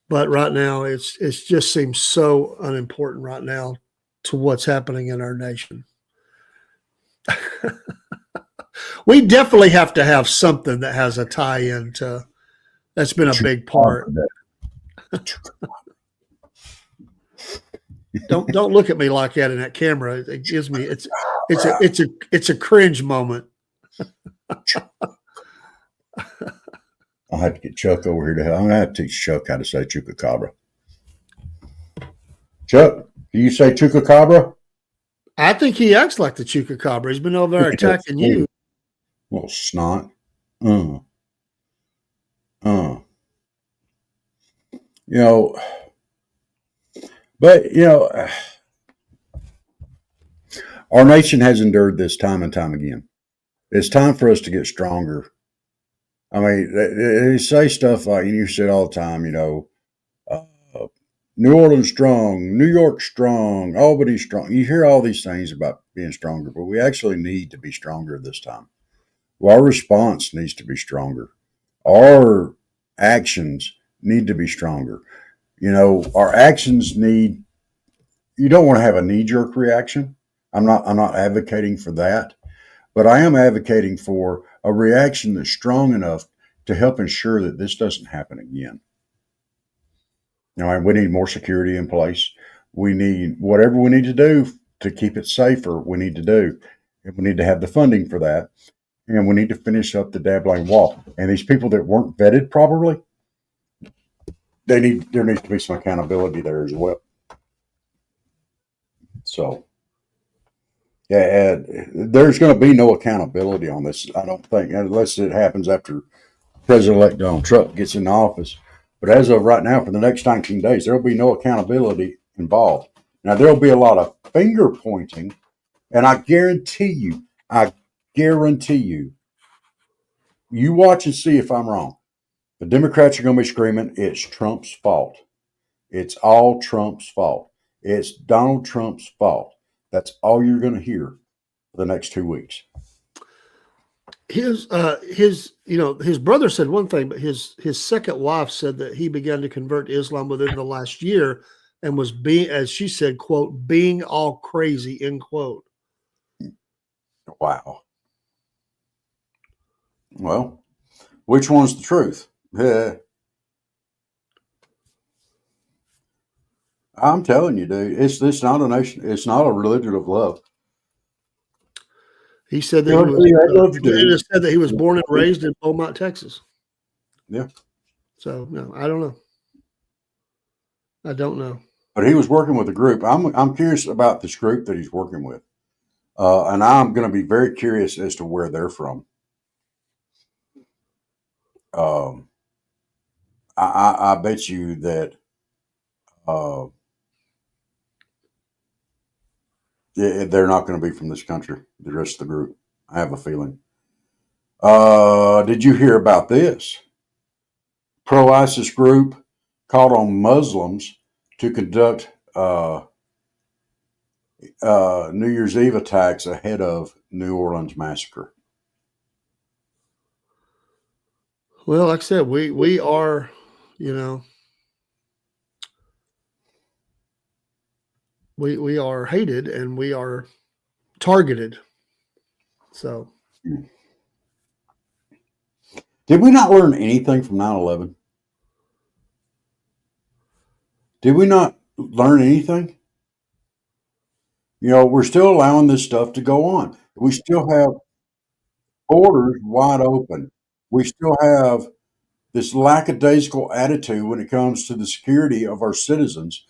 But right now, it just seems so unimportant right now to what's happening in our nation. We definitely have to have something that has a tie-in to. That's been a big part. Don't look at me like that in that camera. It gives me it's a cringe moment. I'll have to get Chuck over here to help. I'm gonna have to teach Chuck how to say chupacabra. Chuck, do you say chupacabra? I think he acts like the chupacabra. He's been over there attacking you. Little snot. But our nation has endured this time and time again. It's time for us to get stronger. I mean, they say stuff like, and you said all the time, uh, New Orleans strong, New York strong, Albany strong. You hear all these things about being stronger, but we actually need to be stronger this time. Well, our response needs to be stronger. Our actions need to be stronger. Our actions need. You don't want to have a knee jerk reaction. I'm not advocating for that, but I am advocating for a reaction that's strong enough to help ensure that this doesn't happen again. We need more security in place. We need whatever we need to do to keep it safer. We need to do, and we need to have the funding for that, and we need to finish up the dabbling wall. And these people that weren't vetted properly, there needs to be some accountability there as well. So, yeah, there's going to be no accountability on this, I don't think, unless it happens after President-elect Donald Trump gets in office. But as of right now, for the next 19 days, there will be no accountability involved. Now, there will be a lot of finger pointing, and I guarantee you, you watch and see if I'm wrong. The Democrats are going to be screaming, it's Trump's fault. It's all Trump's fault. It's Donald Trump's fault. That's all you're going to hear for the next 2 weeks. His brother said one thing, but his second wife said that he began to convert to Islam within the last year and was being, as she said, quote, being all crazy, end quote. Wow. Well, which one's the truth? I'm telling you, dude, it's not a nation. It's not a religion of love. He said that said that he was born and raised in Beaumont, Texas. Yeah. So no, I don't know. But he was working with a group. I'm curious about this group that he's working with, and I'm going to be very curious as to where they're from. I bet you that they're not going to be from this country. The rest of the group, I have a feeling. Did you hear about this? Pro-ISIS group called on Muslims to conduct New Year's Eve attacks ahead of New Orleans massacre. Well, like I said, we are, we are hated and we are targeted. So, did we not learn anything from 9/11? Did we not learn anything? We're still allowing this stuff to go on. We still have borders wide open. We still have this lackadaisical attitude when it comes to the security of our citizens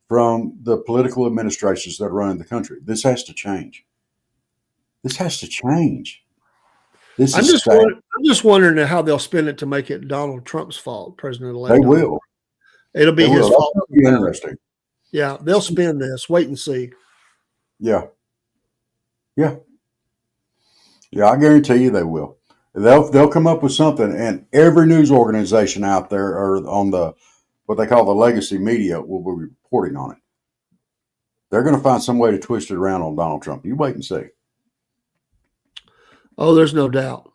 from the political administrations that are running the country. This has to change. This has to change. I'm just wondering how they'll spin it to make it Donald Trump's fault, President-elect. They will. It'll be his fault. That'll be interesting. Yeah, they'll spin this. Wait and see. Yeah. I guarantee you they will. They'll come up with something, and every news organization out there or on the what they call the legacy media will be reporting on it. They're going to find some way to twist it around on Donald Trump. You wait and see. Oh, there's no doubt.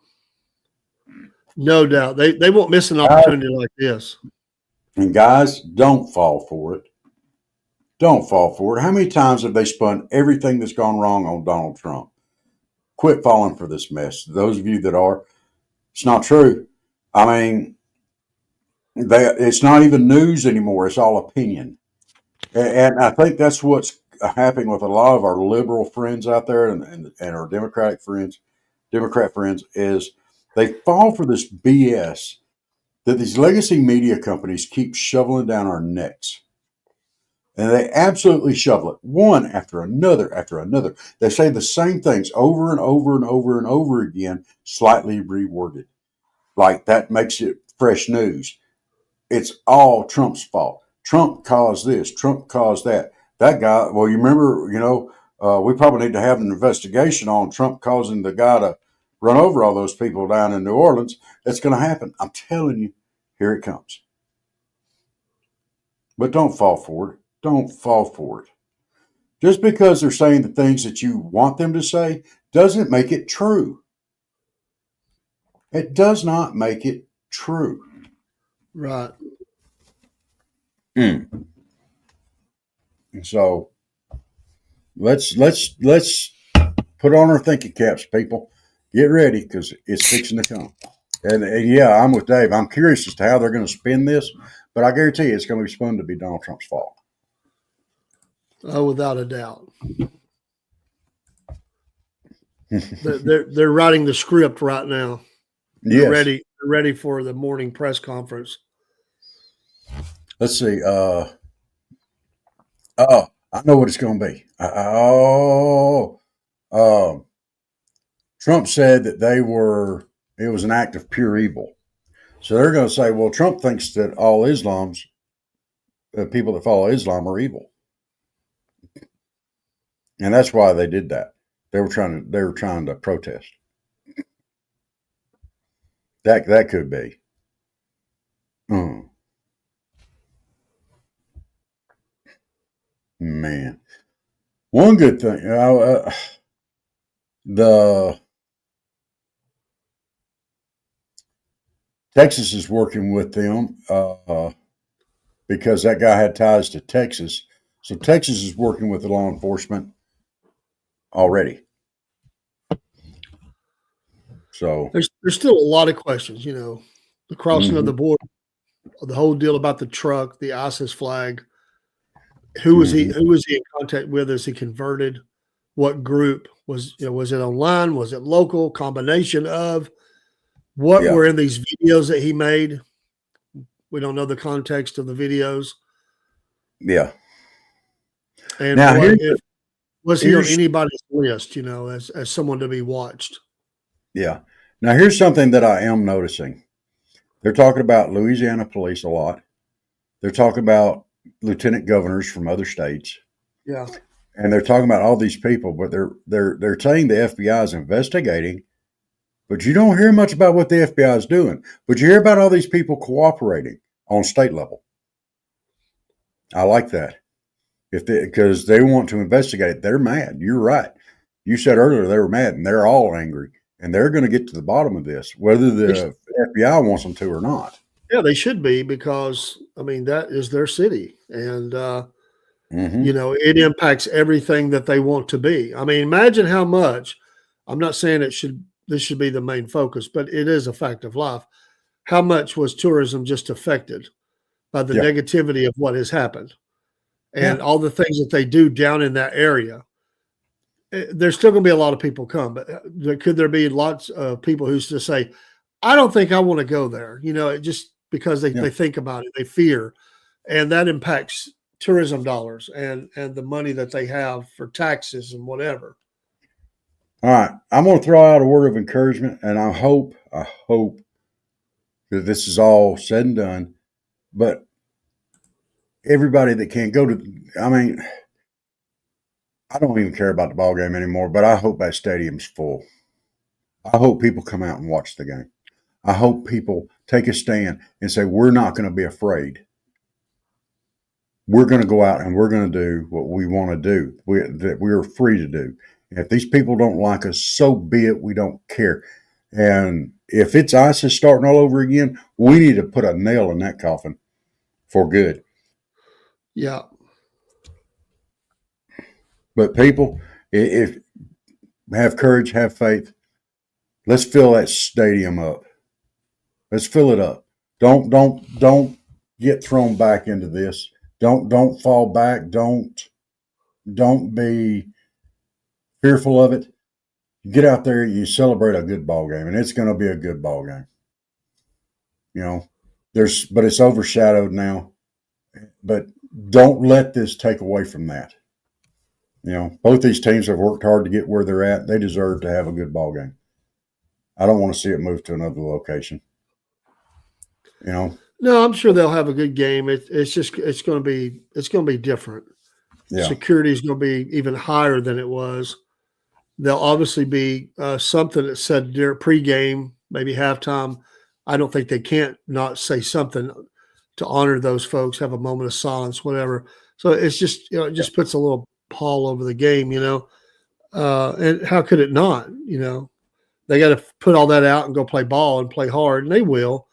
No doubt. They won't miss an opportunity like this. And guys, don't fall for it. Don't fall for it. How many times have they spun everything that's gone wrong on Donald Trump? Quit falling for this mess. Those of you that are, it's not true. I mean, it's not even news anymore. It's all opinion. And I think that's what's happening with a lot of our liberal friends out there and our Democrat friends is they fall for this BS that these legacy media companies keep shoveling down our necks. And they absolutely shovel it one after another after another. They say the same things over and over and over and over again, slightly reworded. Like that makes it fresh news. It's all Trump's fault. Trump caused this, Trump caused that. That guy, well, you remember, we probably need to have an investigation on Trump causing the guy to run over all those people down in New Orleans. It's going to happen. I'm telling you, here it comes. But don't fall for it. Don't fall for it. Just because they're saying the things that you want them to say doesn't make it true. It does not make it true. Right. And so let's put on our thinking caps, people. Get ready because it's fixing to come. And yeah, I'm with Dave. I'm curious as to how they're going to spin this, but I guarantee you it's going to be spun to be Donald Trump's fault. Oh, without a doubt. they're writing the script right now. They're Yes. ready for the morning press conference. Let's see. I know what it's going to be. Trump said that it was an act of pure evil. So they're going to say, well, Trump thinks that all people that follow Islam are evil. And that's why they did that. They were trying to protest. That could be. Man. One good thing, the Texas is working with them because that guy had ties to Texas. So Texas is working with the law enforcement already. So there's still a lot of questions, the crossing of the border, the whole deal about the truck, the ISIS flag. Who was he in contact with? Is he converted? What group was it online? Was it local? Combination of what were in these videos that he made? We don't know the context of the videos. Yeah. And now, was he on anybody's list, as someone to be watched? Yeah. Now, here's something that I am noticing. They're talking about Louisiana police a lot. They're talking about lieutenant governors from other states. Yeah. And they're talking about all these people, but they're saying the FBI is investigating, but you don't hear much about what the FBI is doing. But you hear about all these people cooperating on state level. I like that. Because they want to investigate, they're mad. You're right. You said earlier they were mad, and they're all angry, and they're going to get to the bottom of this, whether the FBI wants them to or not. Yeah, they should be, because that is their city, and it impacts everything that they want to be. Imagine how much. I'm not saying this should be the main focus, but it is a fact of life. How much was tourism just affected by the negativity of what has happened? And all the things that they do down in that area. There's still going to be a lot of people come, but could there be lots of people who just say, I don't think I want to go there, just because they think about it, they fear, and that impacts tourism dollars and the money that they have for taxes and whatever. All right. I'm going to throw out a word of encouragement, and I hope that this is all said and done, but everybody that can't go to, I don't even care about the ball game anymore, but I hope that stadium's full. I hope people come out and watch the game. I hope people take a stand and say, we're not going to be afraid. We're going to go out and we're going to do what we want to do, that we're free to do. And if these people don't like us, so be it. We don't care. And if it's ISIS starting all over again, we need to put a nail in that coffin for good. Yeah. But people, if have courage, have faith, let's fill that stadium up. Let's fill it up. Don't get thrown back into this. Don't fall back. Don't be fearful of it. Get out there, you celebrate a good ball game, and it's going to be a good ball game. But it's overshadowed now. But don't let this take away from that. Both these teams have worked hard to get where they're at. They deserve to have a good ball game. I don't want to see it move to another location. No, I'm sure they'll have a good game. It's going to be different. Yeah, Security is going to be even higher than it was. There'll obviously be something that said during pregame, maybe halftime. I don't think they can't not say something to honor those folks, have a moment of silence, whatever. So it's just it yeah, just puts a little pall over the game, and how could it not? They got to put all that out and go play ball and play hard, and they will.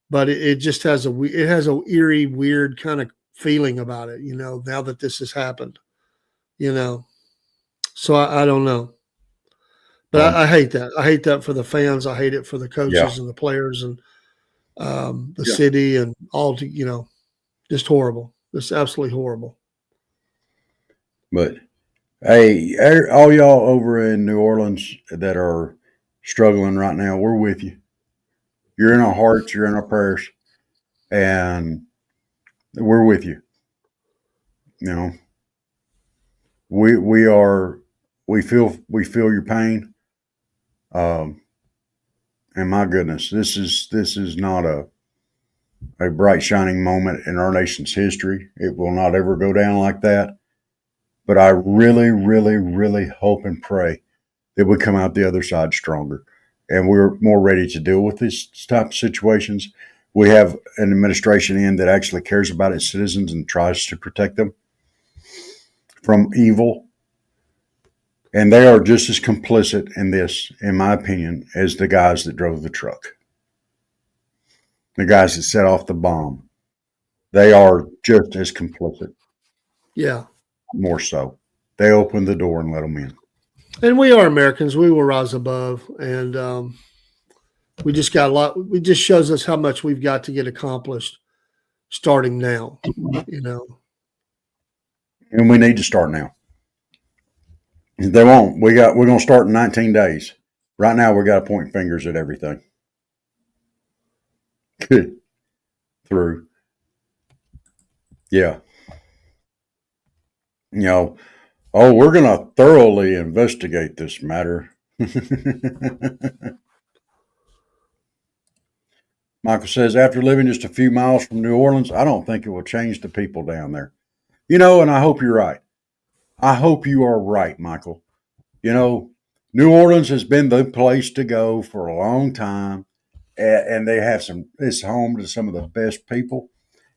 But it just has it has a eerie, weird kind of feeling about it. Now that this has happened, you know. So I don't know. But well, I hate that. I hate that for the fans. I hate it for the yeah, coaches and the players and the yeah. city and all. Just horrible. Just absolutely horrible. But hey, all y'all over in New Orleans that are struggling right now, we're with you. You're in our hearts. You're in our prayers, and we're with you. You know, we are. We feel your pain. Um, and my goodness, this is not a bright shining moment in our nation's history. It will not ever go down like that. But I really, really, really hope and pray that we come out the other side stronger and we're more ready to deal with these type of situations. We have an administration in that actually cares about its citizens and tries to protect them from evil. And they are just as complicit in this, in my opinion, as the guys that drove the truck, the guys that set off the bomb. They are just as complicit, Yeah. more so. They opened the door and let them in. And we are Americans. We will rise above. And we just got a lot. It just shows us how much we've got to get accomplished starting now, you know. And we need to start now. They won't. We're gonna start in 19 days. Right now we got to point fingers at everything. Through. Yeah. You know, oh, we're gonna thoroughly investigate this matter. Michael says, after living just a few miles from New Orleans, I don't think it will change the people down there. And I hope you're right. I hope you are right, Michael. You know, New Orleans has been the place to go for a long time, and they have it's home to some of the best people.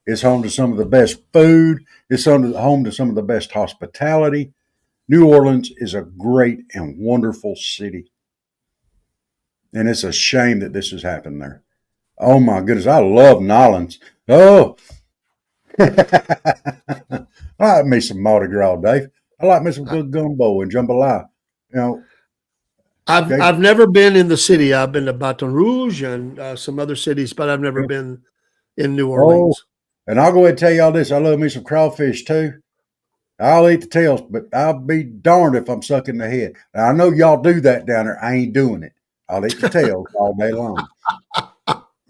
It's home to some of the best food. It's home to some of the best hospitality. New Orleans is a great and wonderful city, and it's a shame that this has happened there. Oh my goodness, I love Nolans. Oh, I like me some Mardi Gras, Dave. I like me some good gumbo and jambalaya. You know, okay. I've never been in the city. I've been to Baton Rouge and some other cities, but I've never been in New Oh, Orleans. and I'll go ahead and tell y'all this. I love me some crawfish too. I'll eat the tails, but I'll be darned if I'm sucking the head. Now, I know y'all do that down there. I ain't doing it. I'll eat the tails all day long.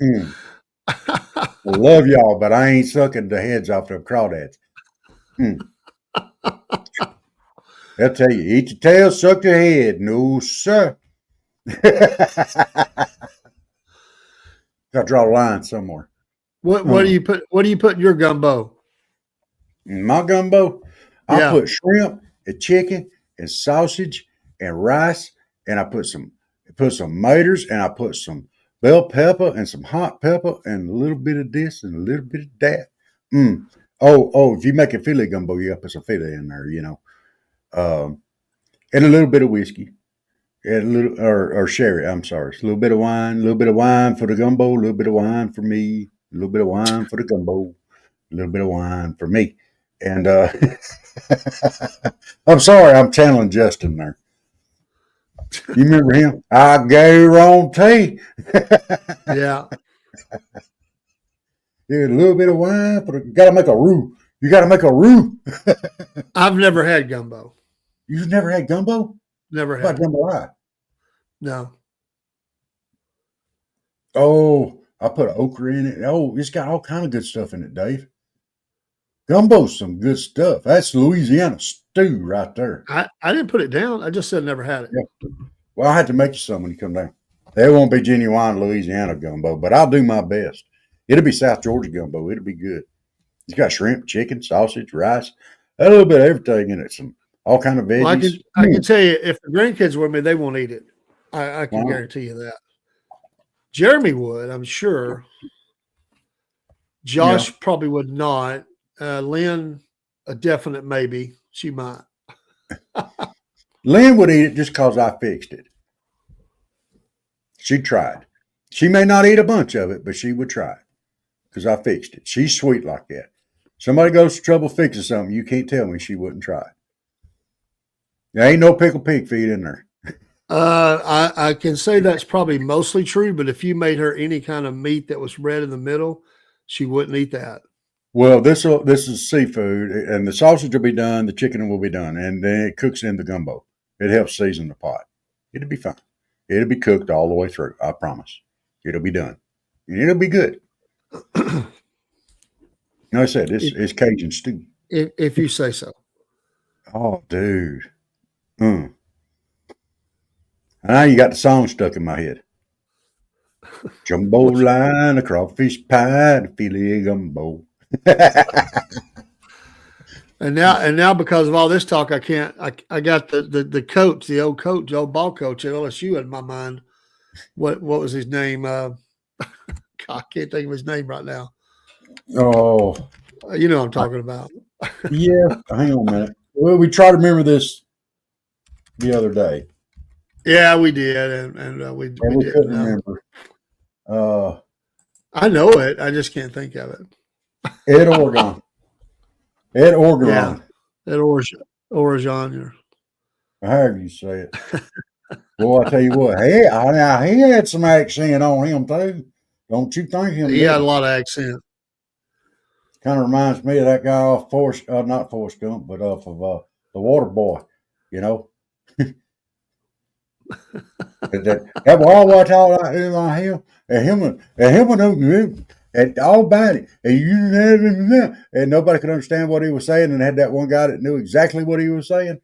Mm. I love y'all, but I ain't sucking the heads off them crawdads. Mm. They'll tell you, eat the tail, suck the head. No, sir. Got to draw a line somewhere. What do Mm. you put? What do you put in your gumbo? In my gumbo, I Yeah, put shrimp and chicken and sausage and rice, and I put some maters, and I put some bell pepper and some hot pepper and a little bit of this and a little bit of that. Mm. Oh, if you make a filet gumbo, you got to put some filet in there, and a little bit of whiskey. And a little or sherry. I'm sorry. A little bit of wine. A little bit of wine for the gumbo. A little bit of wine for me. A little bit of wine for the gumbo. A little bit of wine for me. And I'm sorry, I'm channeling Justin there. You remember him? I guarantee. yeah. Yeah, a little bit of wine for the. Got to make a roux. You got to make a roux. I've never had gumbo. You've never had gumbo? Never What had about it. jambalaya? No. Oh, I put okra in it. Oh, it's got all kind of good stuff in it, Dave. Gumbo's some good stuff. That's Louisiana stew right there. I didn't put it down. I just said never had it. Yeah. Well, I have to make you some when you come down. There won't be genuine Louisiana gumbo, but I'll do my best. It'll be South Georgia gumbo. It'll be good. It's got shrimp, chicken, sausage, rice, a little bit of everything in it. Some all kind of Well, veggies. I can tell you, if the grandkids were with me, they won't eat it. I can Wow. guarantee you that. Jeremy would, I'm sure. Yeah. Josh probably would not. Lynn, a definite maybe. She might. Lynn would eat it just because I fixed it. She tried. She may not eat a bunch of it, but she would try because I fixed it. She's sweet like that. Somebody goes to trouble fixing something, you can't tell me she wouldn't try. There ain't no pickled pig feet in there. I can say that's probably mostly true, but if you made her any kind of meat that was red in the middle, she wouldn't eat that. Well, this is seafood, and the sausage will be done, the chicken will be done, and then it cooks in the gumbo. It helps season the pot. It'll be fine. It'll be cooked all the way through. I promise. It'll be done, and it'll be good. Like I said, it's Cajun stew. If you say so. Oh, dude. Now you got the song stuck in my head. Jumbo line, a crawfish pie, and a filet gumbo. And now because of all this talk, I can't. I got the coach, the old ball coach at LSU in my mind. What was his name? God, I can't think of his name right now. Oh, You know what I'm talking about. yeah. Hang on a minute. Well, we tried to remember this the other day. Yeah, we did, and we We did. couldn't remember. I know it. I just can't think of it. Ed Orgeron. Ed Orgeron. Yeah, at Orgeron. However you say it. Boy, I tell you what, he had some accent on him too. Don't you think him? He had a lot of accent. Kind of reminds me of that guy off not Forrest Gump, but off of the Water Boy. You know, that boy watch all like him, and all about it, and nobody could understand what he was saying, and had that one guy that knew exactly what he was saying.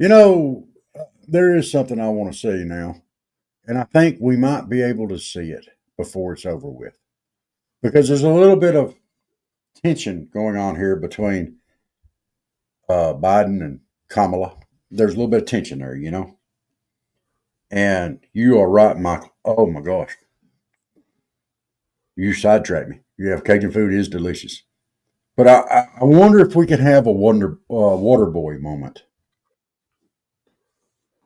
You know, there is something I want to say now, and I think we might be able to see it before it's over with, because there's a little bit of tension going on here between Biden and Kamala. There's a little bit of tension there, you know. And you are right, Michael. Oh my gosh, you sidetracked me. Yeah, Cajun food is delicious, but I wonder if we could have a water boy moment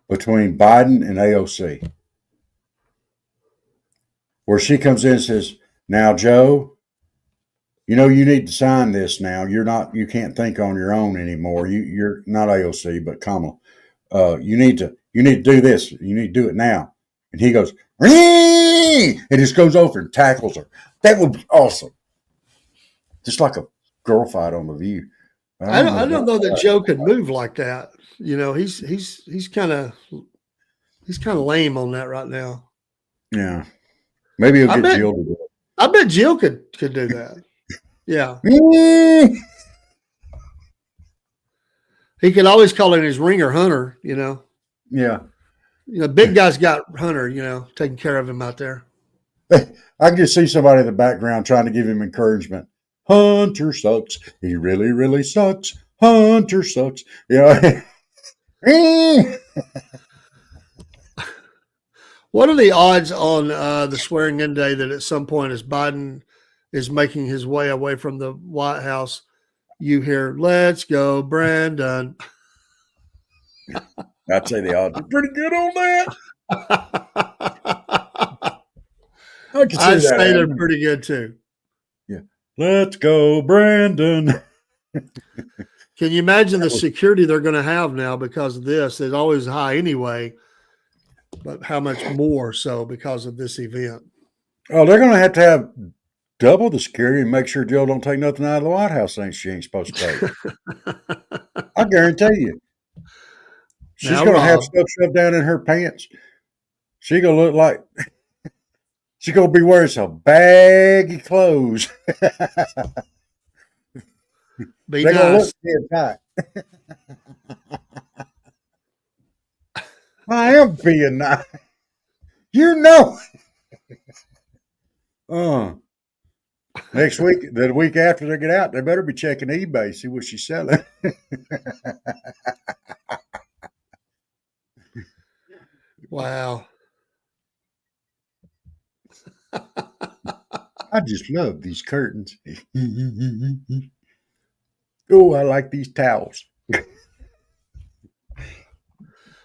between Biden and AOC, where she comes in and says, "Now, Joe, you know you need to sign this now. You can't think on your own anymore. You're not AOC, but Kamala. You need to do this. You need to do it now." And he goes, "Ree!" And just goes over and tackles her. That would be awesome. Just like a girl fight on The View. I don't know that Joe could move like that. You know, he's kind of lame on that right now. Yeah, maybe he'll get Jill to do it. I bet Jill could do that. Yeah, he could always call in his ringer Hunter. You know. Yeah. Big guy's got Hunter. Taking care of him out there. I can just see somebody in the background trying to give him encouragement. Hunter sucks. He really, really sucks. Hunter sucks. What are the odds on the swearing-in day that at some point, as Biden is making his way away from the White House, you hear, "Let's go, Brandon"? I'd say the odds are pretty good on that. I'd say they're pretty good too. Yeah. Let's go, Brandon. Can you imagine the security they're going to have now because of this? It's always high anyway, but how much more so because of this event? Oh, they're going to have double the security and make sure Jill don't take nothing out of the White House things she ain't supposed to take. I guarantee you. She's going to have stuff shoved down in her pants. She's going to look like she's going to be wearing some baggy clothes. Be They're gonna look nice. dead tight. I am being nice. You know. Uh, Next week, the week after they get out, they better be checking eBay, see what she's selling. Wow. I just love these curtains. Oh, I like these towels.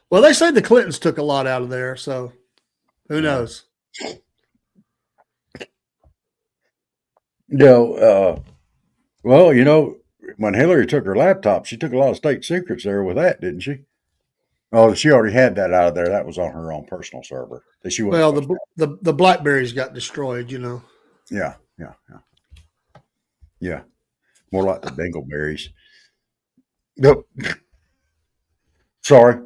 Well, they say the Clintons took a lot out of there, so who knows? Well, when Hillary took her laptop, she took a lot of state secrets there with that, didn't she? Oh, she already had that out of there. That was on her own personal server that she wasn't Well, supposed to the Blackberries got destroyed, you know. have. Yeah. More like the dingleberries. Nope. Sorry.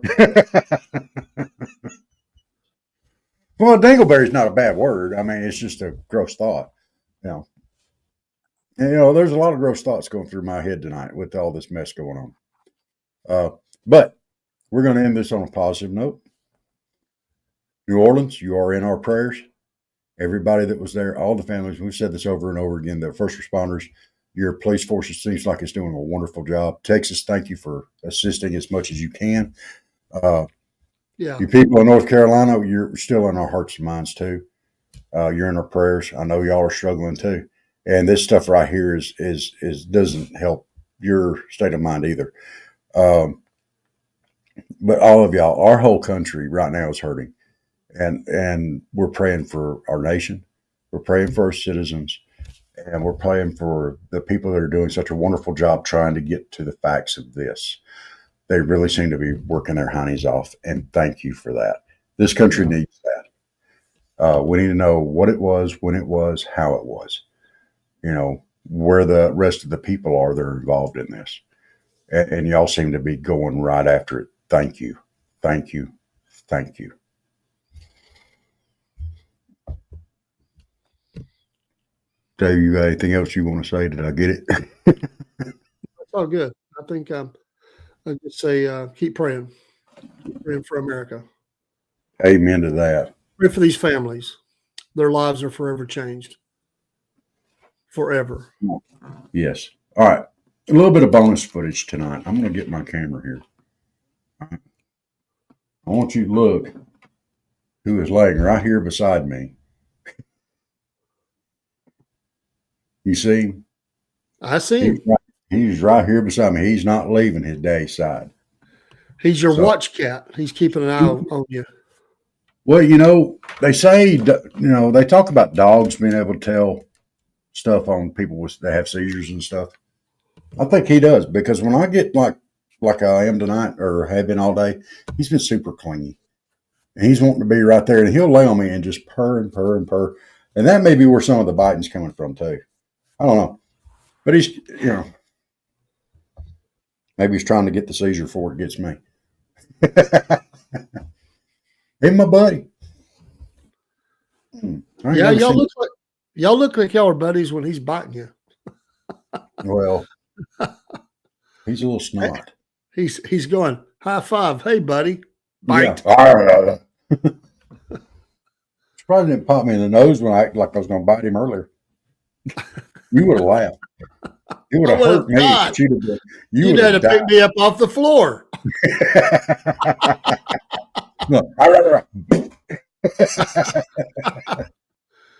Well, dingleberry is not a bad word. I mean, it's just a gross thought. You know, there's a lot of gross thoughts going through my head tonight with all this mess going on. But we're going to end this on a positive note. New Orleans, you are in our prayers. Everybody that was there, all the families, we've said this over and over again, the first responders, your police force seems like it's doing a wonderful job. Texas, thank you for assisting as much as you can. Yeah. You people in North Carolina, you're still in our hearts and minds too. You're in our prayers. I know y'all are struggling too. And this stuff right here is doesn't help your state of mind either. But all of y'all, our whole country right now is hurting. And we're praying for our nation. We're praying for our citizens. And we're praying for the people that are doing such a wonderful job trying to get to the facts of this. They really seem to be working their honeys off. And thank you for that. This country needs that. We need to know what it was, when it was, how it was, where the rest of the people are that are involved in this. And y'all seem to be going right after it. Thank you. Thank you. Thank you. Dave, you got anything else you want to say? Did I get it? That's all good. I think I just say keep praying. Keep praying for America. Amen to that. Pray for these families. Their lives are forever changed. Forever. Yes. All right. A little bit of bonus footage tonight. I'm going to get my camera here. I want you to look who is laying right here beside me. You see? I see him. He's right here beside me. He's not leaving his daddy's side. He's your watch cat. He's keeping an eye on you. Well, they say, they talk about dogs being able to tell stuff on people that have seizures and stuff. I think he does, because when I get like I am tonight or have been all day, he's been super clingy. And he's wanting to be right there, and he'll lay on me and just purr and purr and purr. And that may be where some of the biting's coming from too. I don't know. But he's, maybe he's trying to get the seizure before it gets me. Hey, my buddy. Yeah, y'all look like y'all are buddies when he's biting you. Well, he's a little snot. He's going, high five. Hey, buddy. Bite. Yeah. Probably didn't pop me in the nose when I acted like I was going to bite him earlier. You would have laughed. It would have hurt me. You'd had to pick me up off the floor. Yeah,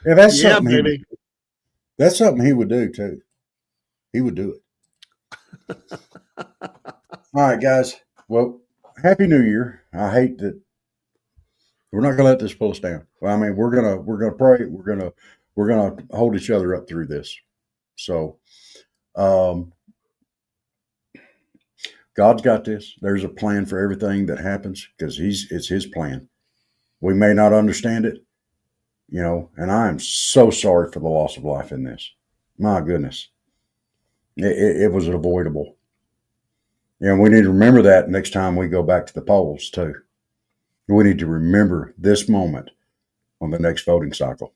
that's something. Baby. That's something he would do too. He would do it. All right, guys. Well, Happy New Year. I hate that we're not going to let this pull us down. Well, I mean, we're gonna pray. We're gonna hold each other up through this. So, God's got this. There's a plan for everything that happens because it's His plan. We may not understand it, and I am so sorry for the loss of life in this. My goodness. It was avoidable. And we need to remember that next time we go back to the polls too. We need to remember this moment on the next voting cycle.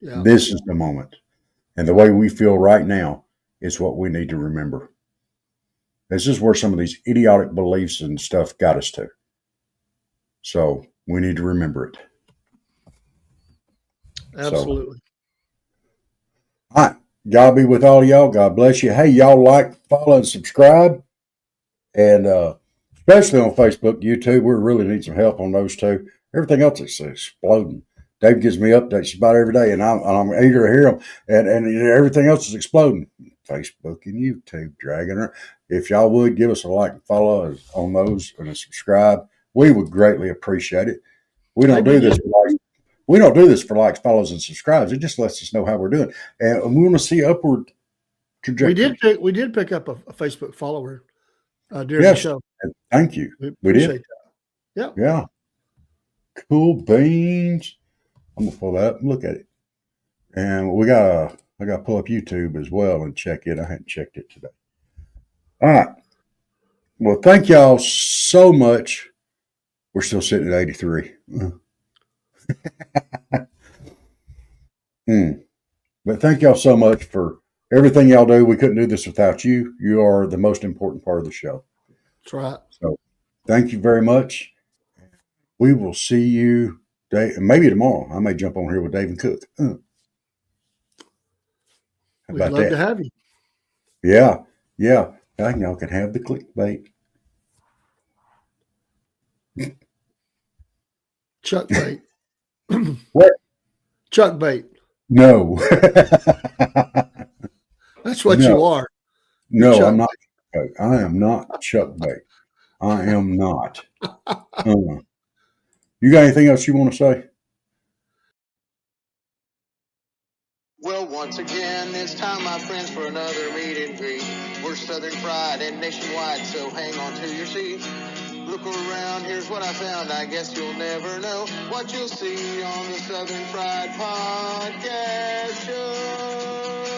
Yeah. This is the moment. And the way we feel right now is what we need to remember. This is where some of these idiotic beliefs and stuff got us to. So we need to remember it. Absolutely. So, all right. God be with all y'all. God bless you. Hey, y'all like, follow, and subscribe. And especially on Facebook, YouTube, we really need some help on those two. Everything else is exploding. Dave gives me updates about every day, and I'm eager to hear them. And everything else is exploding. Facebook and YouTube dragging her. If y'all would give us a like and follow on those and a subscribe, we would greatly appreciate it. We don't do this for likes. We don't do this for likes, follows, and subscribes. It just lets us know how we're doing, and we want to see upward trajectory. We did pick up a Facebook follower during the show. Thank you. We did. That. Yeah. Yeah. Cool beans. I'm gonna pull that up and look at it. And I gotta pull up YouTube as well and check it. I hadn't checked it today. All right. Well, thank y'all so much. We're still sitting at 83. But thank y'all so much for everything y'all do. We couldn't do this without you. You are the most important part of the show. That's right. So thank you very much. We will see you maybe tomorrow. I may jump on here with Dave and Cook. We'd love to have you. Yeah. Yeah. Y'all can have the clickbait. Chuck bait. What? Chuck bait. No. That's what you are. No, Chuck I'm not. Bait. I am not Chuck bait. I am not. You got anything else you want to say? Well, once again, it's time, my friends, for another meet and greet. We're Southern Fried and nationwide, so hang on to your seat. Look around, here's what I found. I guess you'll never know what you'll see on the Southern Fried Podcast Show.